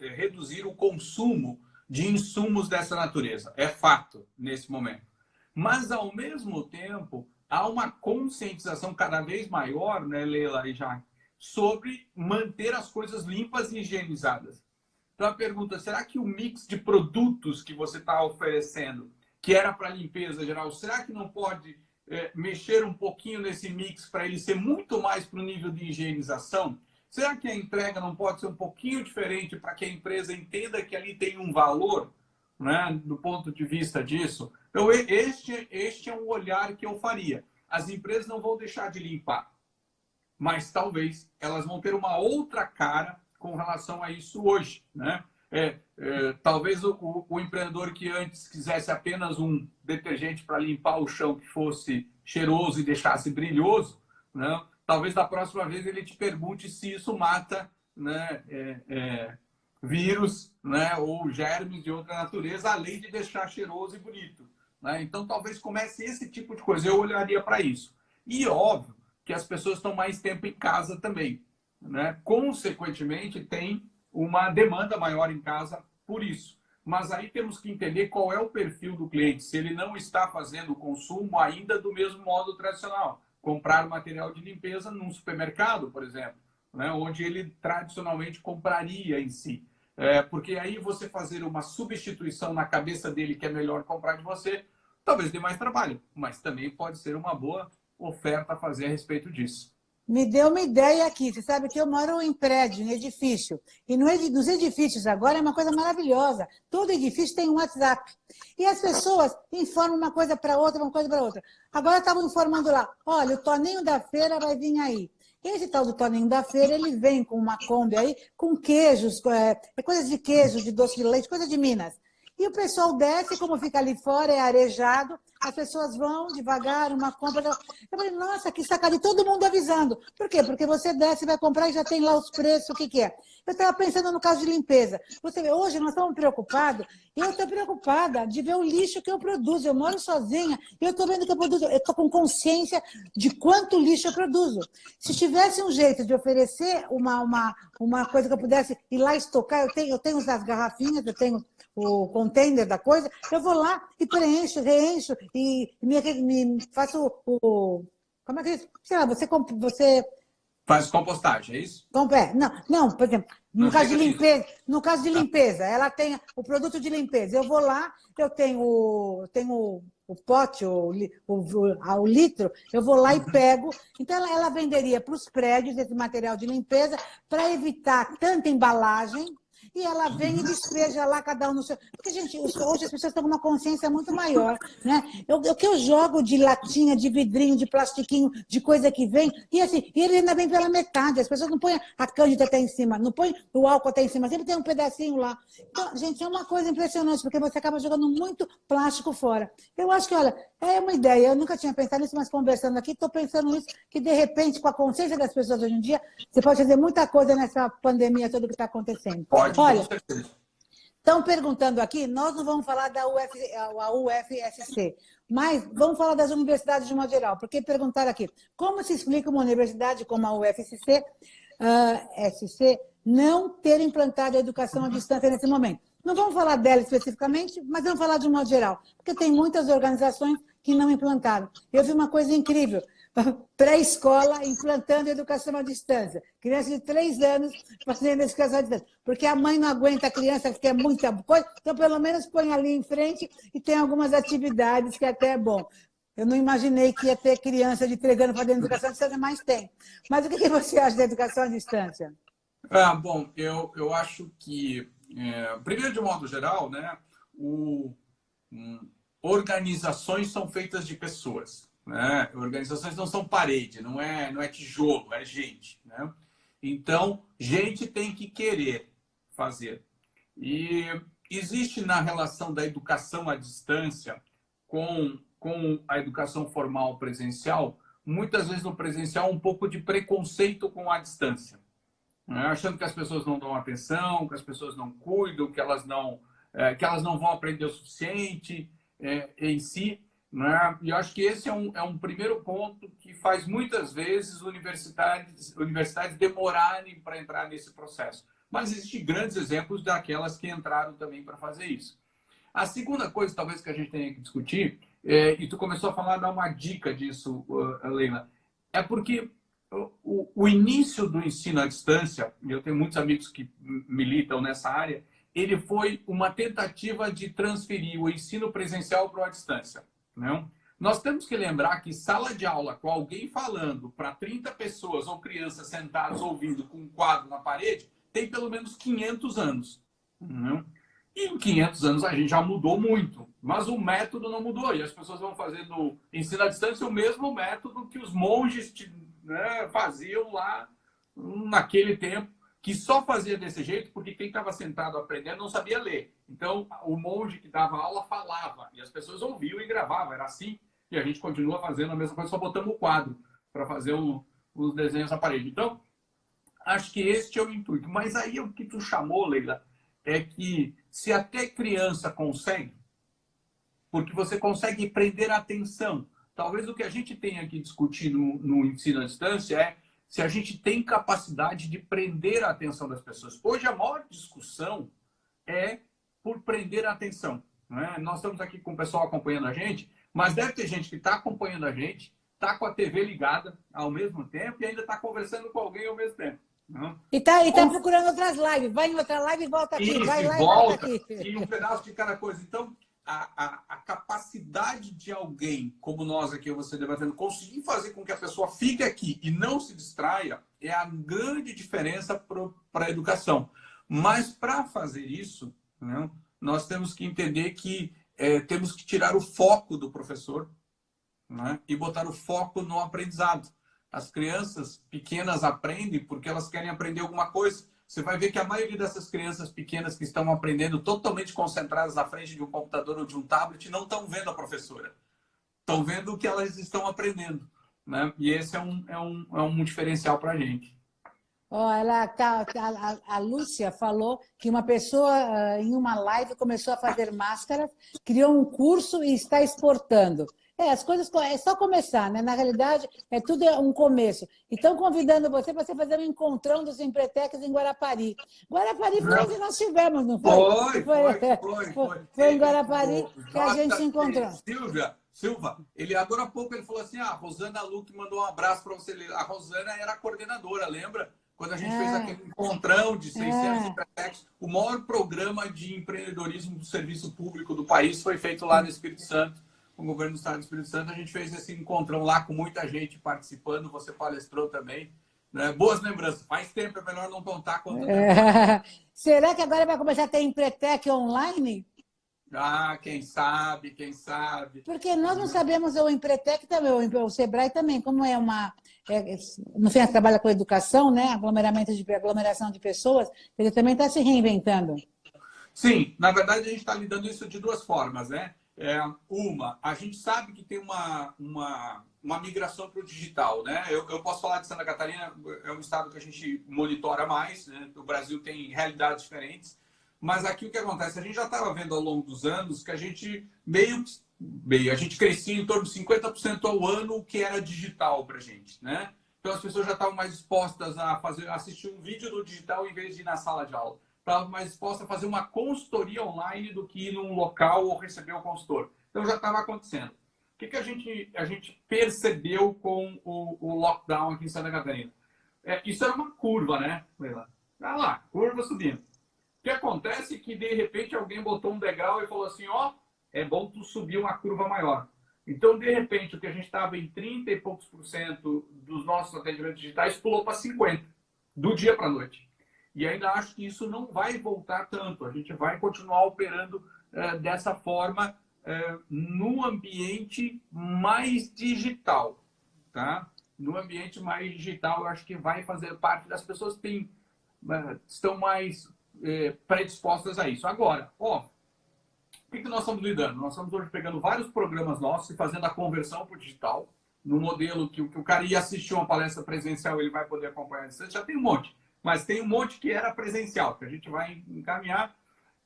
reduzir o consumo de insumos dessa natureza. É fato nesse momento. Mas, ao mesmo tempo, há uma conscientização cada vez maior, né, Leila e Jaque, sobre manter as coisas limpas e higienizadas. Então, a pergunta, será que o mix de produtos que você está oferecendo, que era para limpeza geral, será que não pode mexer um pouquinho nesse mix para ele ser muito mais para o nível de higienização? Será que a entrega não pode ser um pouquinho diferente para que a empresa entenda que ali tem um valor, né, do ponto de vista disso? Então, este é um olhar que eu faria. As empresas não vão deixar de limpar, mas talvez elas vão ter uma outra cara com relação a isso hoje, né? Talvez o empreendedor que antes quisesse apenas um detergente para limpar o chão que fosse cheiroso e deixasse brilhoso, né? Talvez da próxima vez ele te pergunte se isso mata, né, vírus, né, ou germes de outra natureza, além de deixar cheiroso e bonito, né? Então talvez comece esse tipo de coisa. Eu olharia para isso. E óbvio que as pessoas estão mais tempo em casa também, né? Consequentemente, tem uma demanda maior em casa por isso. Mas aí temos que entender qual é o perfil do cliente, se ele não está fazendo o consumo ainda do mesmo modo tradicional. Comprar material de limpeza num supermercado, por exemplo, né? Onde ele tradicionalmente compraria em si. Porque aí você fazer uma substituição na cabeça dele que é melhor comprar de você, talvez dê mais trabalho, mas também pode ser uma boa oferta a fazer a respeito disso. Me deu uma ideia aqui. Você sabe que eu moro em prédio, em edifício. E nos edifícios agora é uma coisa maravilhosa. Todo edifício tem um WhatsApp. E as pessoas informam uma coisa para outra, uma coisa para outra. Agora estavam informando lá, olha, o Toninho da Feira vai vir aí. Esse tal do Toninho da Feira, ele vem com uma Kombi aí, com queijos, coisas de queijo, de doce de leite, coisa de Minas. E o pessoal desce, como fica ali fora, é arejado, as pessoas vão devagar, uma compra. Eu falei, nossa, que sacada, e todo mundo avisando. Por quê? Porque você desce, vai comprar e já tem lá os preços, o que que é. Eu estava pensando no caso de limpeza. Você vê, hoje nós estamos preocupados, e eu estou preocupada de ver o lixo que eu produzo. Eu moro sozinha, e eu estou vendo que eu produzo. Eu estou com consciência de quanto lixo eu produzo. Se tivesse um jeito de oferecer uma coisa que eu pudesse ir lá estocar, eu tenho as garrafinhas, eu tenho o container da coisa, eu vou lá e preencho, reencho e me faço o... Como é que é isso? Sei lá, você Faz compostagem, é isso? não, por exemplo, Não chega nisso. no caso de limpeza, ela tem o produto de limpeza. Eu vou lá, eu tenho o pote, o litro, eu vou lá e pego. Então, ela venderia para os prédios esse material de limpeza para evitar tanta embalagem. E ela vem e despeja lá, cada um no seu... Porque, gente, hoje as pessoas estão com uma consciência muito maior, né? O que eu jogo de latinha, de vidrinho, de plastiquinho, de coisa que vem, e assim, e ele ainda vem pela metade. As pessoas não põem a cândida até em cima, não põem o álcool até em cima, sempre tem um pedacinho lá. Então, gente, é uma coisa impressionante, porque você acaba jogando muito plástico fora. Eu acho que, olha, é uma ideia. Eu nunca tinha pensado nisso, mas conversando aqui, estou pensando nisso, que de repente, com a consciência das pessoas hoje em dia, você pode fazer muita coisa nessa pandemia toda que está acontecendo. Pode, olha, com certeza. estão perguntando aqui, nós não vamos falar da UFSC, mas vamos falar das universidades de uma geral, porque perguntaram aqui, como se explica uma universidade como a UFSC, SC, não ter implantado a educação à distância nesse momento? Não vamos falar dela especificamente, mas vamos falar de uma geral, porque tem muitas organizações que não implantaram. Eu vi uma coisa incrível, pré-escola implantando educação à distância. Criança de 3 anos fazendo educação à distância. Porque a mãe não aguenta a criança, que quer muita coisa, então pelo menos põe ali em frente e tem algumas atividades que até é bom. Eu não imaginei que ia ter criança de 3 anos fazendo educação à distância, mas tem. Mas o que você acha da educação à distância? Bom, eu acho que, primeiro, de modo geral, né, organizações são feitas de pessoas. Né? Organizações não são parede, não é tijolo, é gente. Né? Então, gente tem que querer fazer. E existe na relação da educação à distância com a educação formal presencial, muitas vezes no presencial, um pouco de preconceito com a distância. Né? Achando que as pessoas não dão atenção, que as pessoas não cuidam, que elas não vão aprender o suficiente em si. Né? E eu acho que esse é um primeiro ponto que faz muitas vezes universidades demorarem para entrar nesse processo. Mas existem grandes exemplos daquelas que entraram também para fazer isso. A segunda coisa, talvez, que a gente tenha que discutir, e tu começou a falar, dar uma dica disso, Leila, é porque o início do ensino à distância, e eu tenho muitos amigos que militam nessa área, ele foi uma tentativa de transferir o ensino presencial para a distância. Não? Nós temos que lembrar que sala de aula com alguém falando para 30 pessoas ou crianças sentadas ouvindo com um quadro na parede tem pelo menos 500 anos. Não? E em 500 anos a gente já mudou muito, mas o método não mudou. E as pessoas vão fazer no ensino à distância o mesmo método que os monges faziam lá naquele tempo, que só fazia desse jeito porque quem estava sentado aprendendo não sabia ler. Então, o monge que dava aula falava, e as pessoas ouviam e gravavam, era assim, e a gente continua fazendo a mesma coisa, só botamos o quadro para fazer os desenhos na parede. Então, acho que este é o intuito. Mas aí o que tu chamou, Leila, é que se até criança consegue, porque você consegue prender a atenção. Talvez o que a gente tenha que discutir no ensino à distância é se a gente tem capacidade de prender a atenção das pessoas. Hoje, a maior discussão é por prender a atenção. Né? Nós estamos aqui com o pessoal acompanhando a gente, mas deve ter gente que está acompanhando a gente, está com a TV ligada ao mesmo tempo e ainda está conversando com alguém ao mesmo tempo. Né? E tá procurando outras lives. Vai em outra live e volta aqui. Isso, vai lá e volta, e volta aqui. e um pedaço de cada coisa. Então, a capacidade de alguém, como nós aqui, você debatendo, conseguir fazer com que a pessoa fique aqui e não se distraia, é a grande diferença para a educação. Mas para fazer isso, né, nós temos que entender que temos que tirar o foco do professor, né, e botar o foco no aprendizado. As crianças pequenas aprendem porque elas querem aprender alguma coisa. Você vai ver que a maioria dessas crianças pequenas que estão aprendendo totalmente concentradas na frente de um computador ou de um tablet não estão vendo a professora. Estão vendo o que elas estão aprendendo, né? E esse é um diferencial para a gente. Ó, a Lúcia falou que uma pessoa em uma live começou a fazer máscaras, criou um curso e está exportando. As coisas é só começar, né? Na realidade, tudo um começo. Então, convidando você para você fazer um encontrão dos Empretecs em Guarapari. Guarapari foi onde nós tivemos, não foi? Foi em Guarapari que a gente se encontrou. Silva, ele agora há pouco ele falou assim: a Rosana Luque mandou um abraço para você. A Rosana era a coordenadora, lembra? Quando a gente fez aquele encontrão de 600 Empretecs, o maior programa de empreendedorismo do serviço público do país foi feito lá no Espírito Santo. Com o governo do Estado do Espírito Santo, a gente fez esse encontrão lá com muita gente participando, você palestrou também. Né? Boas lembranças. Faz tempo, é melhor não contar quanto tempo. Será que agora vai começar a ter Empretec online? Quem sabe, quem sabe. Porque nós não sabemos o Empretec também, o Sebrae também, como é uma... no fim, trabalha com educação, né? Aglomeração de pessoas, ele também está se reinventando. Sim, na verdade a gente está lidando isso de duas formas, né? A gente sabe que tem uma migração para o digital, né? Eu posso falar de Santa Catarina, é um estado que a gente monitora mais, né? O Brasil tem realidades diferentes, mas aqui o que acontece? A gente já estava vendo ao longo dos anos que a gente a gente crescia em torno de 50% ao ano, o que era digital para a gente, né? Então as pessoas já estavam mais dispostas a assistir um vídeo do digital em vez de ir na sala de aula. Estava mais disposta a fazer uma consultoria online do que ir num local ou receber o consultor. Então já estava acontecendo. O que a gente percebeu com o lockdown aqui em Santa Catarina? Isso era uma curva, né? Olha lá, curva subindo. O que acontece é que, de repente, alguém botou um degrau e falou assim, é bom tu subir uma curva maior. Então, de repente, o que a gente estava em 30 e poucos % dos nossos atendimentos digitais pulou para 50%, do dia para a noite. E ainda acho que isso não vai voltar tanto. A gente vai continuar operando dessa forma no ambiente mais digital. Tá? No ambiente mais digital, eu acho que vai fazer parte das pessoas que estão mais predispostas a isso. Agora, o que nós estamos lidando? Nós estamos hoje pegando vários programas nossos e fazendo a conversão para o digital, no modelo que o cara ia assistir uma palestra presencial, ele vai poder acompanhar a distância. Já tem um monte. Mas tem um monte que era presencial, que a gente vai encaminhar.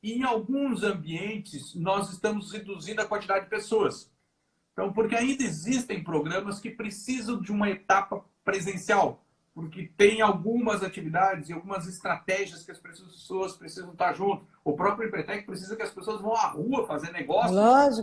E em alguns ambientes, nós estamos reduzindo a quantidade de pessoas. Então, porque ainda existem programas que precisam de uma etapa presencial, porque tem algumas atividades e algumas estratégias que as pessoas precisam estar junto. O próprio Empretec precisa que as pessoas vão à rua fazer negócio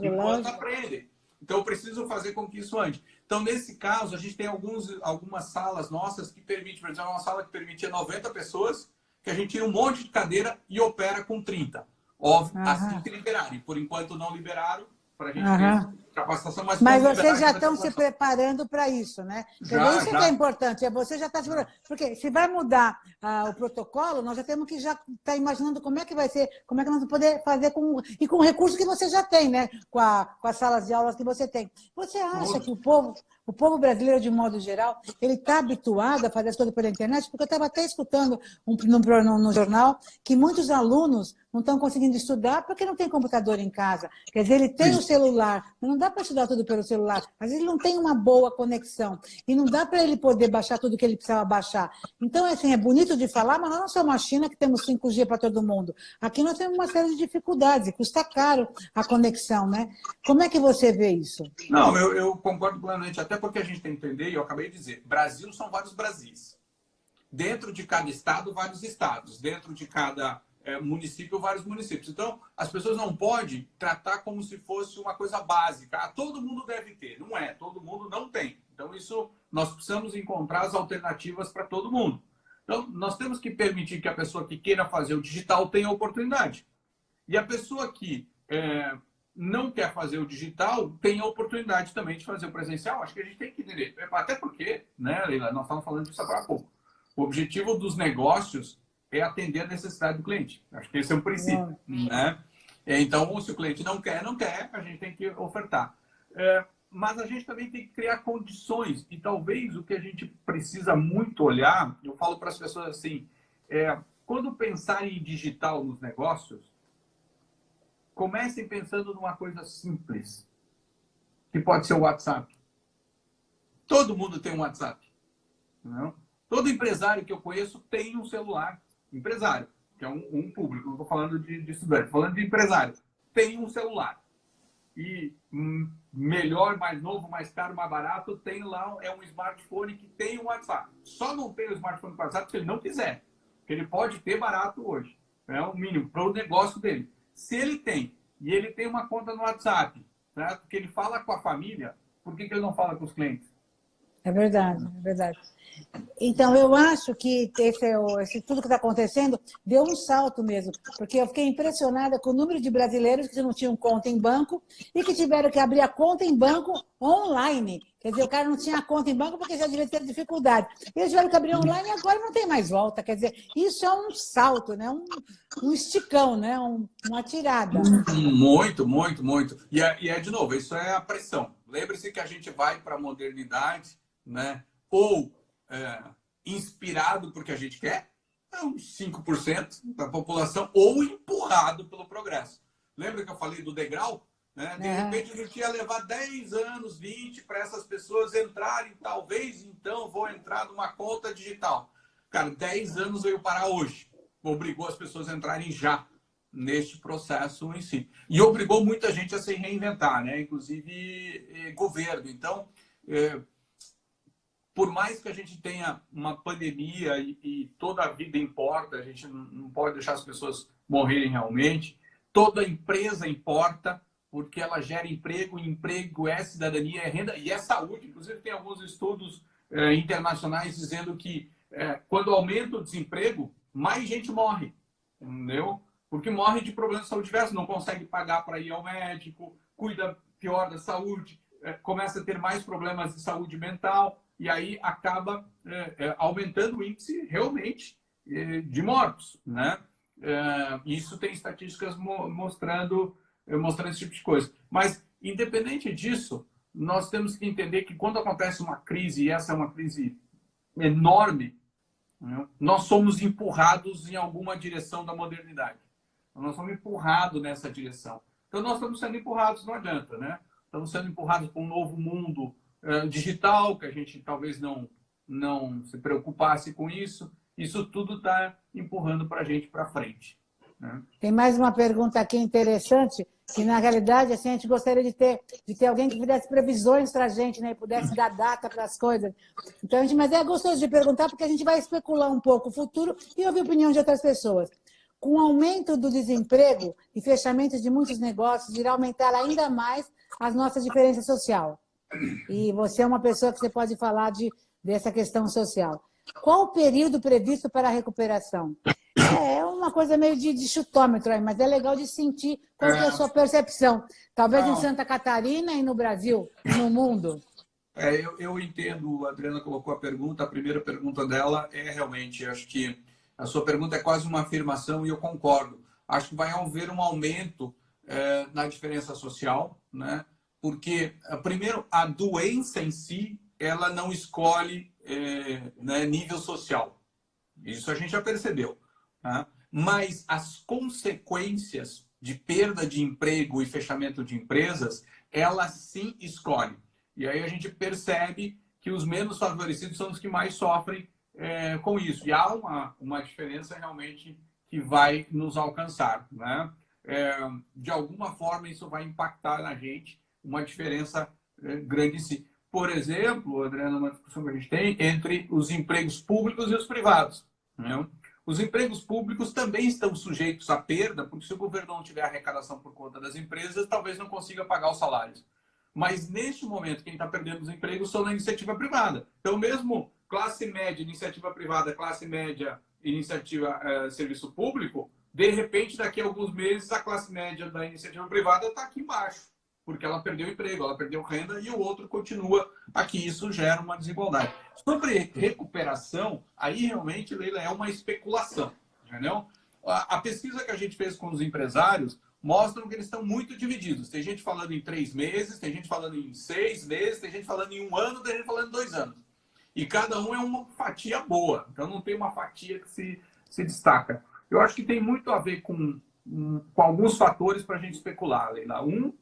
enquanto aprendem. Então, eu preciso fazer com que isso ande. Então, nesse caso, a gente tem algumas salas nossas que permitem, por exemplo, uma sala que permitia 90 pessoas, que a gente tira um monte de cadeira e opera com 30. Óbvio, assim que liberarem. Por enquanto, não liberaram, para a gente ter capacitação. Mas vocês já estão se preparando para isso, né? Isso que é importante, você já está se preparando. Porque se vai mudar o protocolo, nós já temos que já estar imaginando como é que vai ser, como é que nós vamos poder fazer com o recurso que você já tem, né? Com as salas de aulas que você tem. Você acha que o povo brasileiro, de modo geral, ele está habituado a fazer as coisas pela internet? Porque eu estava até escutando no jornal que muitos alunos não estão conseguindo estudar porque não tem computador em casa. Quer dizer, ele tem o celular, mas não dá para estudar tudo pelo celular. Às vezes ele não tem uma boa conexão. E não dá para ele poder baixar tudo que ele precisava baixar. Então, assim, é bonito de falar, mas nós não somos a China que temos 5G para todo mundo. Aqui nós temos uma série de dificuldades, custa caro a conexão, né? Como é que você vê isso? Não, eu concordo plenamente, até porque a gente tem que entender, e eu acabei de dizer, Brasil são vários Brasis. Dentro de cada estado, vários estados. Dentro de cada município, vários municípios. Então, as pessoas não podem tratar como se fosse uma coisa básica. Todo mundo deve ter. Não é, todo mundo não tem. Então, isso nós precisamos encontrar as alternativas para todo mundo. Então, nós temos que permitir que a pessoa que queira fazer o digital tenha a oportunidade. E a pessoa que não quer fazer o digital, tem a oportunidade também de fazer o presencial. Acho que a gente tem que entender. Até porque, né, Leila, nós estávamos falando disso agora há pouco. O objetivo dos negócios é atender a necessidade do cliente. Acho que esse é o princípio, né? Então, se o cliente não quer, a gente tem que ofertar. Mas a gente também tem que criar condições. E talvez o que a gente precisa muito olhar, eu falo para as pessoas assim, quando pensarem em digital nos negócios, comecem pensando numa coisa simples, que pode ser o WhatsApp. Todo mundo tem um WhatsApp. Não? Todo empresário que eu conheço tem um celular. Empresário, que é um público, não estou falando de estudante, estou falando de empresário. Tem um celular. E melhor, mais novo, mais caro, mais barato, tem lá, é um smartphone que tem um WhatsApp. Só não tem o smartphone com WhatsApp se ele não quiser. Porque ele pode ter barato hoje. É o mínimo para o negócio dele. Se ele tem, e ele tem uma conta no WhatsApp, certo? Que ele fala com a família, por que ele não fala com os clientes? É verdade, é verdade. Então, eu acho que esse tudo que está acontecendo deu um salto mesmo, porque eu fiquei impressionada com o número de brasileiros que não tinham conta em banco e que tiveram que abrir a conta em banco online. Quer dizer, o cara não tinha conta em banco porque já devia ter dificuldade. Eles tiveram que abrir online e agora não tem mais volta. Quer dizer, isso é um salto, né? Um esticão, né? Uma tirada. Muito, muito, muito. E de novo, isso é a pressão. Lembre-se que a gente vai para a modernidade, né? Ou inspirado porque a gente quer, uns 5% da população, ou empurrado pelo progresso. Lembra que eu falei do degrau? Né? De repente, a gente ia levar 10 anos, 20, para essas pessoas entrarem, talvez, então, vou entrar numa conta digital. Cara, 10 anos veio parar hoje. Obrigou as pessoas a entrarem já neste processo em si. E obrigou muita gente a se reinventar, né? Inclusive governo. Então, por mais que a gente tenha uma pandemia e toda a vida importa, a gente não pode deixar as pessoas morrerem realmente, toda empresa importa, porque ela gera emprego, e emprego é cidadania, é renda e é saúde. Inclusive, tem alguns estudos internacionais dizendo que quando aumenta o desemprego, mais gente morre, entendeu? Porque morre de problemas de saúde diversos, não consegue pagar para ir ao médico, cuida pior da saúde, começa a ter mais problemas de saúde mental, e aí acaba aumentando o índice realmente de mortos, né? Isso tem estatísticas mostrando esse tipo de coisa. Mas, independente disso, nós temos que entender que quando acontece uma crise, e essa é uma crise enorme, né, nós somos empurrados em alguma direção da modernidade. Nós somos empurrados nessa direção. Então, nós estamos sendo empurrados, não adianta, né? Estamos sendo empurrados para um novo mundo digital, que a gente talvez não se preocupasse com isso. Isso tudo está empurrando para a gente para frente. Né? Tem mais uma pergunta aqui interessante, que na realidade assim, a gente gostaria de ter alguém que fizesse previsões para a gente, né, e pudesse dar data para as coisas. Então, mas é gostoso de perguntar, porque a gente vai especular um pouco o futuro e ouvir a opinião de outras pessoas. Com o aumento do desemprego e fechamento de muitos negócios, irá aumentar ainda mais as nossas diferenças sociais. E você é uma pessoa que você pode falar dessa questão social. Qual o período previsto para a recuperação? É uma coisa meio de chutômetro aí, mas é legal de sentir qual que é a sua percepção. Talvez em Santa Catarina e no Brasil, e no mundo. Eu entendo, a Adriana colocou a pergunta, a primeira pergunta dela realmente, acho que a sua pergunta é quase uma afirmação e eu concordo. Acho que vai haver um aumento na diferença social, né? Porque, primeiro, a doença em si, ela não escolhe né, nível social. Isso a gente já percebeu. Tá? Mas as consequências de perda de emprego e fechamento de empresas, elas sim escolhem. E aí a gente percebe que os menos favorecidos são os que mais sofrem com isso. E há uma diferença realmente que vai nos alcançar. Né? De alguma forma, isso vai impactar na gente, uma diferença grande em si. Por exemplo, Adriana, uma discussão que a gente tem entre os empregos públicos e os privados. Né? Os empregos públicos também estão sujeitos à perda, porque se o governo não tiver arrecadação por conta das empresas, talvez não consiga pagar os salários. Mas, neste momento, quem está perdendo os empregos são na iniciativa privada. Então, mesmo classe média, iniciativa privada, classe média, iniciativa, serviço público, De repente, daqui a alguns meses, a classe média da iniciativa privada está aqui embaixo, porque ela perdeu emprego, ela perdeu renda e o outro continua aqui. Isso gera uma desigualdade. Sobre recuperação, aí realmente, Leila, é uma especulação, entendeu? A pesquisa que a gente fez com os empresários mostra que eles estão muito divididos. Tem gente falando em 3 meses, tem gente falando em 6 meses, tem gente falando em 1 ano, tem gente falando em 2 anos. E cada um é uma fatia boa. Então não tem uma fatia que se destaca. Eu acho que tem muito a ver com alguns fatores para a gente especular, Leila. Um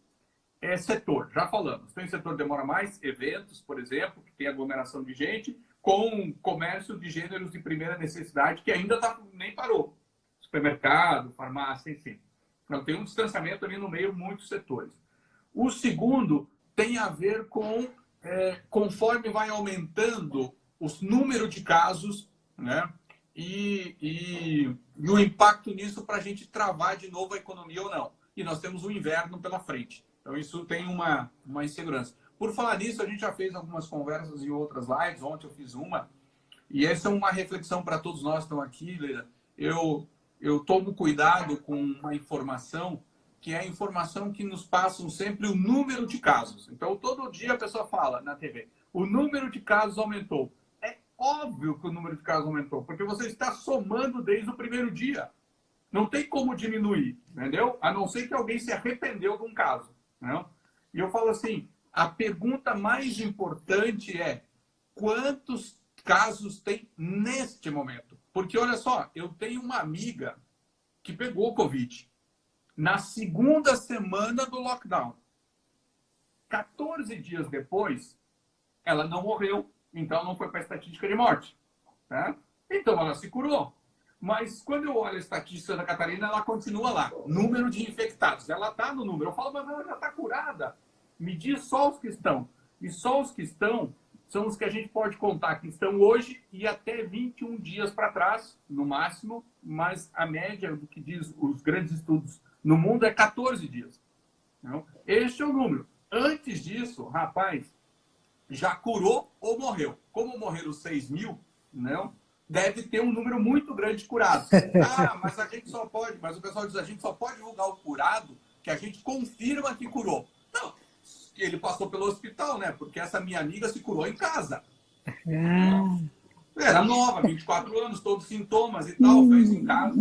é setor, já falamos. Tem setor que demora mais, eventos, por exemplo, que tem aglomeração de gente, com comércio de gêneros de primeira necessidade, que ainda nem parou. Supermercado, farmácia, enfim. Então tem um distanciamento ali no meio, muitos setores. O segundo tem a ver com, conforme vai aumentando os números de casos, né? E o impacto nisso para a gente travar de novo a economia ou não. E nós temos o inverno pela frente. Então, isso tem uma insegurança. Por falar nisso, a gente já fez algumas conversas em outras lives. Ontem eu fiz uma. E essa é uma reflexão para todos nós que estão aqui, Leila. Eu tomo cuidado com uma informação que é a informação que nos passam sempre o número de casos. Então, todo dia a pessoa fala na TV, o número de casos aumentou. Óbvio que o número de casos aumentou, porque você está somando desde o primeiro dia. Não tem como diminuir, entendeu? A não ser que alguém se arrependeu de um caso. Né? E eu falo assim, a pergunta mais importante é quantos casos tem neste momento? Porque, olha só, eu tenho uma amiga que pegou Covid na segunda semana do lockdown. 14 dias depois, ela não morreu. Então, não foi para a estatística de morte. Tá? Então, ela se curou. Mas, quando eu olho a estatística da Catarina, ela continua lá. Número de infectados. Ela está no número. Eu falo, mas ela já está curada. Me diz só os que estão. E só os que estão são os que a gente pode contar que estão hoje e até 21 dias para trás, no máximo. Mas a média do que diz os grandes estudos no mundo é 14 dias. Então, este é o número. Antes disso, rapaz, já curou ou morreu. Como morreram 6 mil, não, deve ter um número muito grande de curados. Ah, mas a gente só pode, mas o pessoal diz, a gente só pode julgar o curado que a gente confirma que curou. Não, ele passou pelo hospital, né? Porque essa minha amiga se curou em casa. Era nova, 24 anos, todos os sintomas e tal, fez em casa.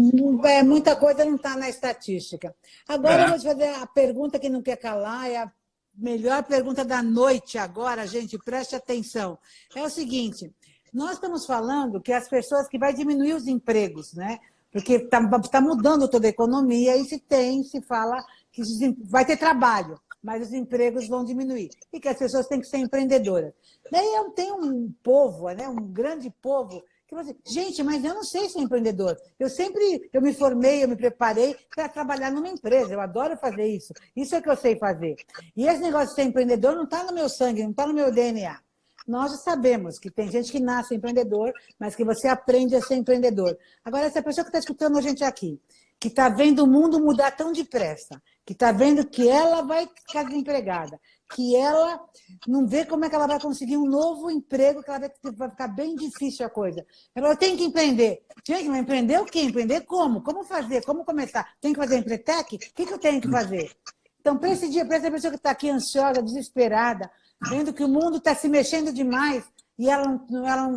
Muita coisa não está na estatística. Agora eu vou te fazer a pergunta que não quer calar, é a melhor pergunta da noite agora, gente, preste atenção. É o seguinte, nós estamos falando que as pessoas que vai diminuir os empregos, né? Porque está mudando toda a economia e se fala que vai ter trabalho, mas os empregos vão diminuir. E que as pessoas têm que ser empreendedoras. Daí tem um povo, né? Um grande povo, que você, gente, mas eu não sei ser empreendedor. Eu me formei, eu me preparei para trabalhar numa empresa. Eu adoro fazer isso. Isso é o que eu sei fazer. E esse negócio de ser empreendedor não está no meu sangue, não está no meu DNA. Nós já sabemos que tem gente que nasce empreendedor, mas que você aprende a ser empreendedor. Agora, essa pessoa que está escutando a gente aqui, que está vendo o mundo mudar tão depressa, que está vendo que ela vai ficar desempregada, que ela não vê como é que ela vai conseguir um novo emprego, que ela vai ficar bem difícil a coisa. Ela tem que empreender. Gente, mas empreender o quê? Empreender como? Como fazer? Como começar? Tem que fazer Empretec? O que eu tenho que fazer? Então, para essa pessoa que está aqui ansiosa, desesperada, vendo que o mundo está se mexendo demais e ela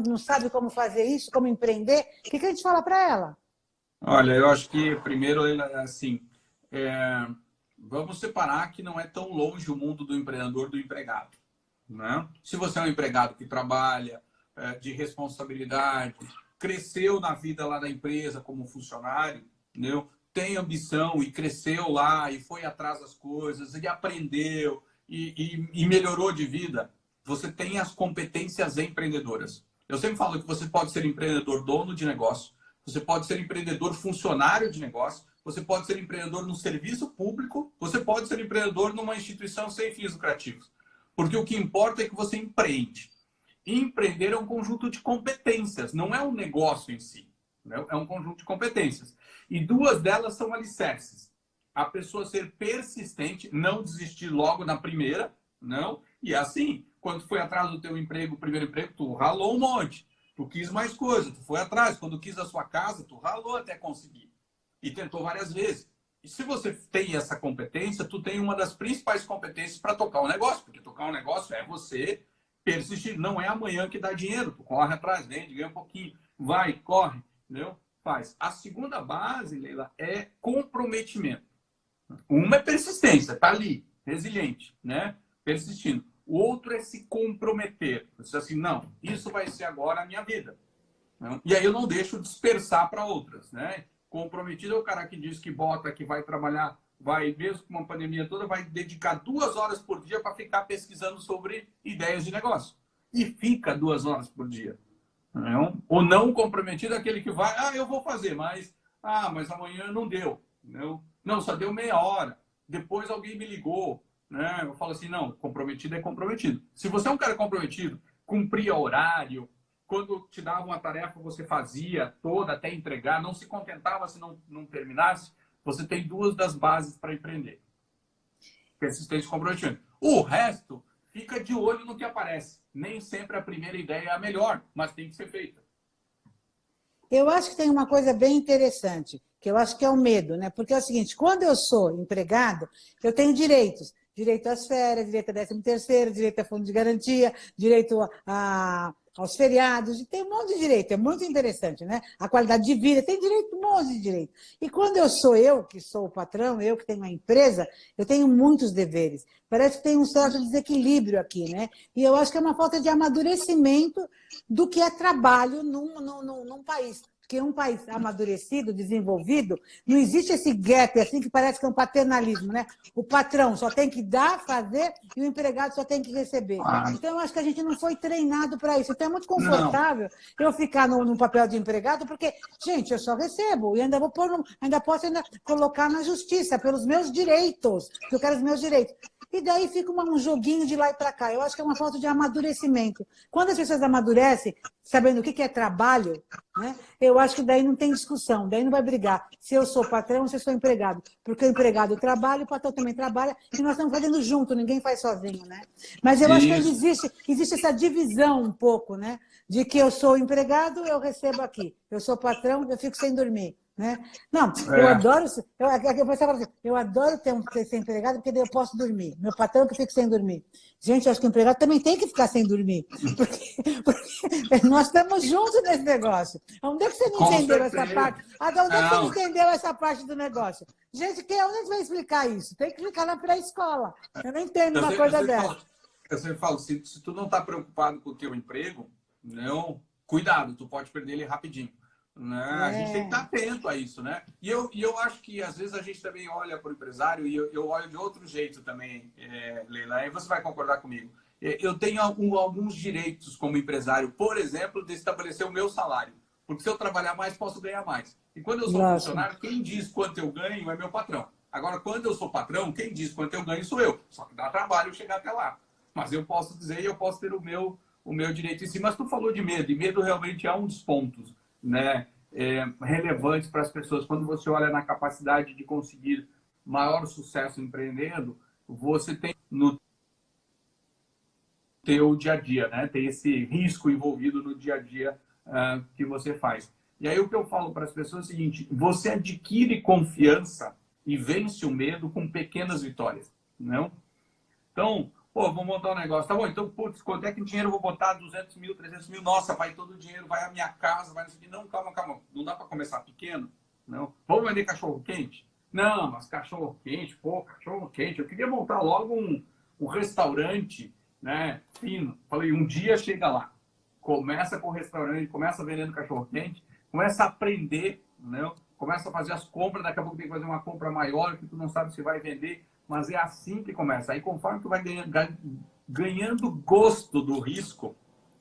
não sabe como fazer isso, como empreender, o que a gente fala para ela? Olha, eu acho que primeiro, assim, vamos separar que não é tão longe o mundo do empreendedor do empregado. Né? Se você é um empregado que trabalha, de responsabilidade, cresceu na vida lá da empresa como funcionário, entendeu? Tem ambição e cresceu lá e foi atrás das coisas e aprendeu e melhorou de vida, você tem as competências empreendedoras. Eu sempre falo que você pode ser empreendedor dono de negócio, você pode ser empreendedor funcionário de negócio, você pode ser empreendedor no serviço público, você pode ser empreendedor numa instituição sem fins lucrativos. Porque o que importa é que você empreende. E empreender é um conjunto de competências, não é um negócio em si. Né? É um conjunto de competências. E duas delas são alicerces. A pessoa ser persistente, não desistir logo na primeira, não. E assim, quando foi atrás do teu emprego, o primeiro emprego, tu ralou um monte. Tu quis mais coisa, tu foi atrás. Quando quis a sua casa, tu ralou até conseguir. e tentou várias vezes. E se você tem essa competência, tu tem uma das principais competências para tocar um negócio, porque tocar um negócio é você persistir, não é amanhã que dá dinheiro, tu corre atrás, vende, ganha um pouquinho, vai, corre, entendeu? Faz. A segunda base, Leila, é comprometimento. Uma é persistência, tá ali, resiliente, né? Persistindo. O outro é se comprometer. Você diz assim, não, isso vai ser agora a minha vida. Não? E aí eu não deixo dispersar para outras, né? Comprometido é o cara que diz que bota, que vai trabalhar, vai, mesmo com uma pandemia toda, vai dedicar 2 horas por dia para ficar pesquisando sobre ideias de negócio. E fica 2 horas por dia. Não? O não comprometido é aquele que vai, eu vou fazer, mas amanhã não deu. Não, só deu meia hora. Depois alguém me ligou. Né? Eu falo assim, não, comprometido é comprometido. Se você é um cara comprometido, cumpria horário, quando te dava uma tarefa, você fazia toda até entregar, não se contentava se não terminasse, você tem 2 das bases para empreender. Persistência e comprometimento. O resto fica de olho no que aparece. Nem sempre a primeira ideia é a melhor, mas tem que ser feita. Eu acho que tem uma coisa bem interessante, que eu acho que é o medo, né? Porque é o seguinte, quando eu sou empregado, eu tenho direitos. Direito às férias, direito a 13º, direito a fundo de garantia, direito aos feriados, tem um monte de direito, é muito interessante, né? A qualidade de vida, tem direito, um monte de direito. E quando eu que sou o patrão, eu que tenho uma empresa, eu tenho muitos deveres. Parece que tem um certo desequilíbrio aqui, né? E eu acho que é uma falta de amadurecimento do que é trabalho num país. Porque um país amadurecido, desenvolvido, não existe esse gap assim que parece que é um paternalismo, né? O patrão só tem que dar, fazer, e o empregado só tem que receber. Então, eu acho que a gente não foi treinado para isso. Então, é muito confortável eu ficar no papel de empregado, porque, gente, eu só recebo e ainda posso colocar na justiça pelos meus direitos, porque eu quero os meus direitos. E daí fica um joguinho de lá e para cá. Eu acho que é uma falta de amadurecimento. Quando as pessoas amadurecem, sabendo o que é trabalho, né, eu acho que daí não tem discussão, daí não vai brigar se eu sou patrão ou se eu sou empregado. Porque o empregado trabalha, o patrão também trabalha, e nós estamos fazendo junto, ninguém faz sozinho, né? Mas eu acho que existe essa divisão um pouco, né? De que eu sou empregado, eu recebo aqui. Eu sou patrão, eu fico sem dormir. Né? Não, eu adoro. Eu adoro ser empregado, porque daí eu posso dormir. Meu patrão que fica sem dormir. Gente, eu acho que o empregado também tem que ficar sem dormir. Porque nós estamos juntos nesse negócio. Onde é que você não entendeu essa parte? Onde é que você não entendeu essa parte do negócio? Gente, onde é que vai explicar isso? Tem que ficar na pré-escola. Eu não entendo uma coisa dessa. Eu sempre falo, se tu não está preocupado com o teu emprego, não, cuidado, tu pode perder ele rapidinho. Né? A gente tem que estar atento a isso, né? E eu acho que às vezes a gente também olha para o empresário e eu olho de outro jeito também, Leila, e você vai concordar comigo. Eu tenho alguns direitos como empresário, por exemplo, de estabelecer o meu salário. Porque se eu trabalhar mais, posso ganhar mais. E quando eu sou funcionário, quem diz quanto eu ganho é meu patrão. Agora, quando eu sou patrão, quem diz quanto eu ganho sou eu. Só que dá trabalho chegar até lá. Mas eu posso dizer e eu posso ter o meu direito em si. Mas tu falou de medo, e medo realmente é um dos pontos, né, relevantes para as pessoas. Quando você olha na capacidade de conseguir maior sucesso empreendendo, você tem no teu dia a dia, né? Tem esse risco envolvido no dia a dia que você faz. E aí o que eu falo para as pessoas é o seguinte: você adquire confiança e vence o medo com pequenas vitórias, não? Então, vou montar um negócio. Tá bom, então, putz, quanto é que dinheiro eu vou botar? 200 mil, 300 mil? Nossa, vai todo o dinheiro, vai a minha casa, vai isso aqui. Não, calma. Não dá para começar pequeno? Não. Vamos vender cachorro-quente? Não, mas cachorro-quente, cachorro-quente. Eu queria montar logo um restaurante, né, fino. Falei, um dia chega lá. Começa com o restaurante, começa vendendo cachorro-quente, começa a aprender, né? Começa a fazer as compras, daqui a pouco tem que fazer uma compra maior que tu não sabe se vai vender. Mas é assim que começa. Aí, conforme tu vai ganhando gosto do risco,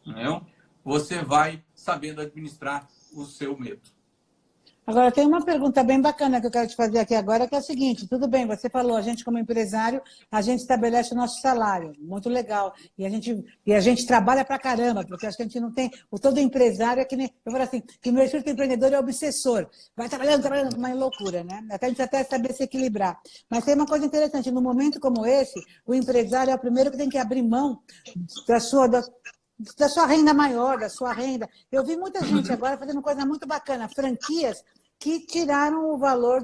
né, você vai sabendo administrar o seu medo. Agora, tem uma pergunta bem bacana que eu quero te fazer aqui agora, que é o seguinte: tudo bem, você falou, a gente como empresário, a gente estabelece o nosso salário, muito legal, e a gente trabalha pra caramba, porque acho que a gente não tem, todo empresário é que nem, eu falo assim, que o meu espírito empreendedor é obsessor, vai trabalhando, uma loucura, né? A gente até saber se equilibrar. Mas tem uma coisa interessante, num momento como esse, o empresário é o primeiro que tem que abrir mão da sua renda maior, da sua renda. Eu vi muita gente agora fazendo coisa muito bacana, franquias que tiraram o valor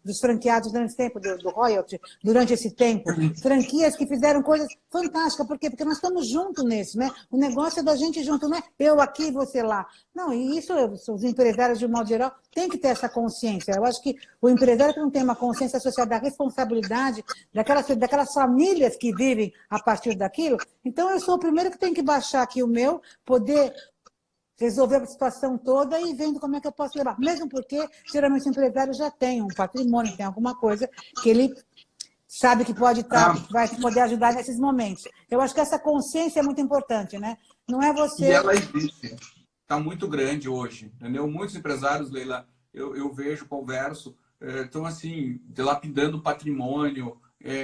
dos franqueados durante esse tempo, do royalty, durante esse tempo. Franquias que fizeram coisas fantásticas. Por quê? Porque nós estamos juntos nisso, né? O negócio é da gente junto, não é eu aqui, você lá. Não, e isso, os empresários, de um modo geral, têm que ter essa consciência. Eu acho que o empresário que não tem uma consciência social da responsabilidade daquelas famílias que vivem a partir daquilo, então eu sou o primeiro que tem que baixar aqui o meu, poder resolver a situação toda e vendo como é que eu posso levar. Mesmo porque, geralmente, o empresário já tem um patrimônio, tem alguma coisa que ele sabe que vai poder ajudar nesses momentos. Eu acho que essa consciência é muito importante, né? Não é você... E ela existe. Está muito grande hoje, entendeu? Muitos empresários, Leila, eu vejo, converso, estão assim, dilapidando patrimônio,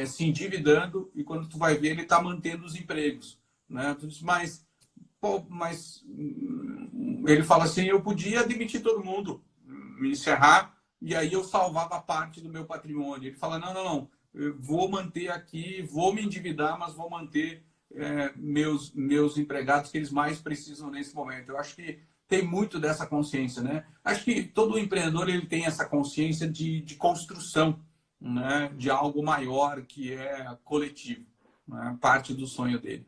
se endividando, e quando tu vai ver, ele está mantendo os empregos, né? Tu diz, mas ele fala assim, eu podia demitir todo mundo, me encerrar, e aí eu salvava parte do meu patrimônio. Ele fala, não, eu vou manter aqui, vou me endividar, mas vou manter meus empregados que eles mais precisam nesse momento. Eu acho que tem muito dessa consciência, né? Acho que todo empreendedor ele tem essa consciência de construção, né? De algo maior que é coletivo, né? Parte do sonho dele.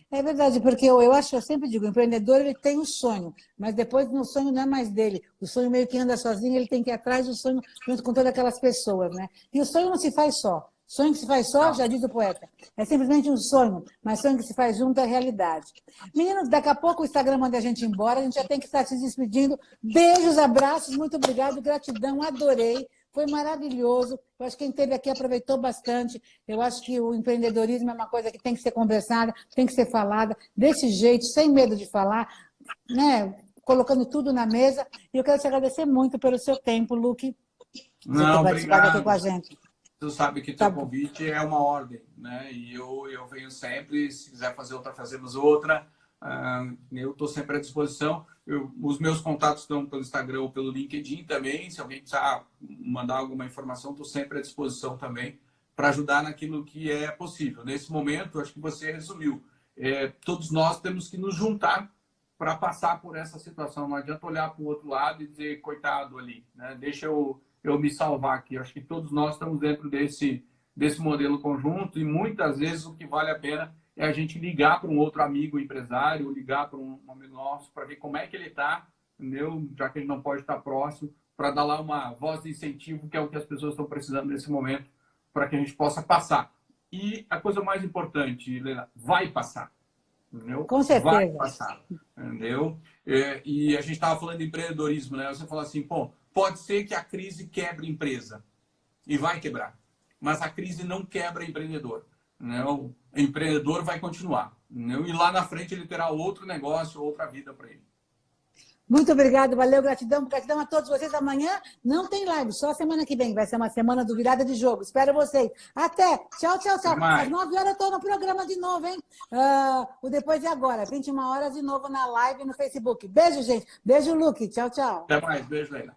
É verdade, porque eu sempre digo, o empreendedor ele tem um sonho, mas depois o sonho não é mais dele. O sonho meio que anda sozinho, ele tem que ir atrás do sonho junto com todas aquelas pessoas, né? E o sonho não se faz só. Sonho que se faz só, já diz o poeta, é simplesmente um sonho, mas sonho que se faz junto é realidade. Meninos, daqui a pouco o Instagram manda a gente embora, a gente já tem que estar se despedindo. Beijos, abraços, muito obrigado, gratidão, adorei. Foi maravilhoso. Eu acho que quem esteve aqui aproveitou bastante. Eu acho que o empreendedorismo é uma coisa que tem que ser conversada, tem que ser falada, desse jeito, sem medo de falar, né? Colocando tudo na mesa. E eu quero te agradecer muito pelo seu tempo, Luque, por ter participado aqui com a gente. Tu sabe que teu convite é uma ordem, né? E eu venho sempre, se quiser fazer outra, fazemos outra. Eu estou sempre à disposição. Os meus contatos estão pelo Instagram ou pelo LinkedIn também. Se alguém precisar mandar alguma informação, estou sempre à disposição também para ajudar naquilo que é possível. Nesse momento, acho que você resumiu. Todos nós temos que nos juntar para passar por essa situação. Não adianta olhar para o outro lado e dizer, coitado ali, né? Deixa eu me salvar aqui. Acho que todos nós estamos dentro desse modelo conjunto e muitas vezes o que vale a pena é a gente ligar para um outro amigo empresário, ligar para um amigo nosso para ver como é que ele está, entendeu? Já que ele não pode estar próximo, para dar lá uma voz de incentivo, que é o que as pessoas estão precisando nesse momento, para que a gente possa passar. E a coisa mais importante, Helena, vai passar. Entendeu? Com certeza. Vai passar, entendeu? E a gente estava falando de empreendedorismo, né? Você falou assim, pô, pode ser que a crise quebre empresa. E vai quebrar. Mas a crise não quebra empreendedor. Né? O empreendedor vai continuar. Né? E lá na frente ele terá outro negócio, outra vida para ele. Muito obrigado, valeu, gratidão a todos vocês. Amanhã não tem live, só semana que vem. Vai ser uma semana do Virada de Jogo. Espero vocês. Até. Tchau. Às 9 horas eu estou no programa de novo, hein? O Depois e Agora. 21 horas de novo na live no Facebook. Beijo, gente. Beijo, Luque. Tchau. Até mais. Beijo, Leila.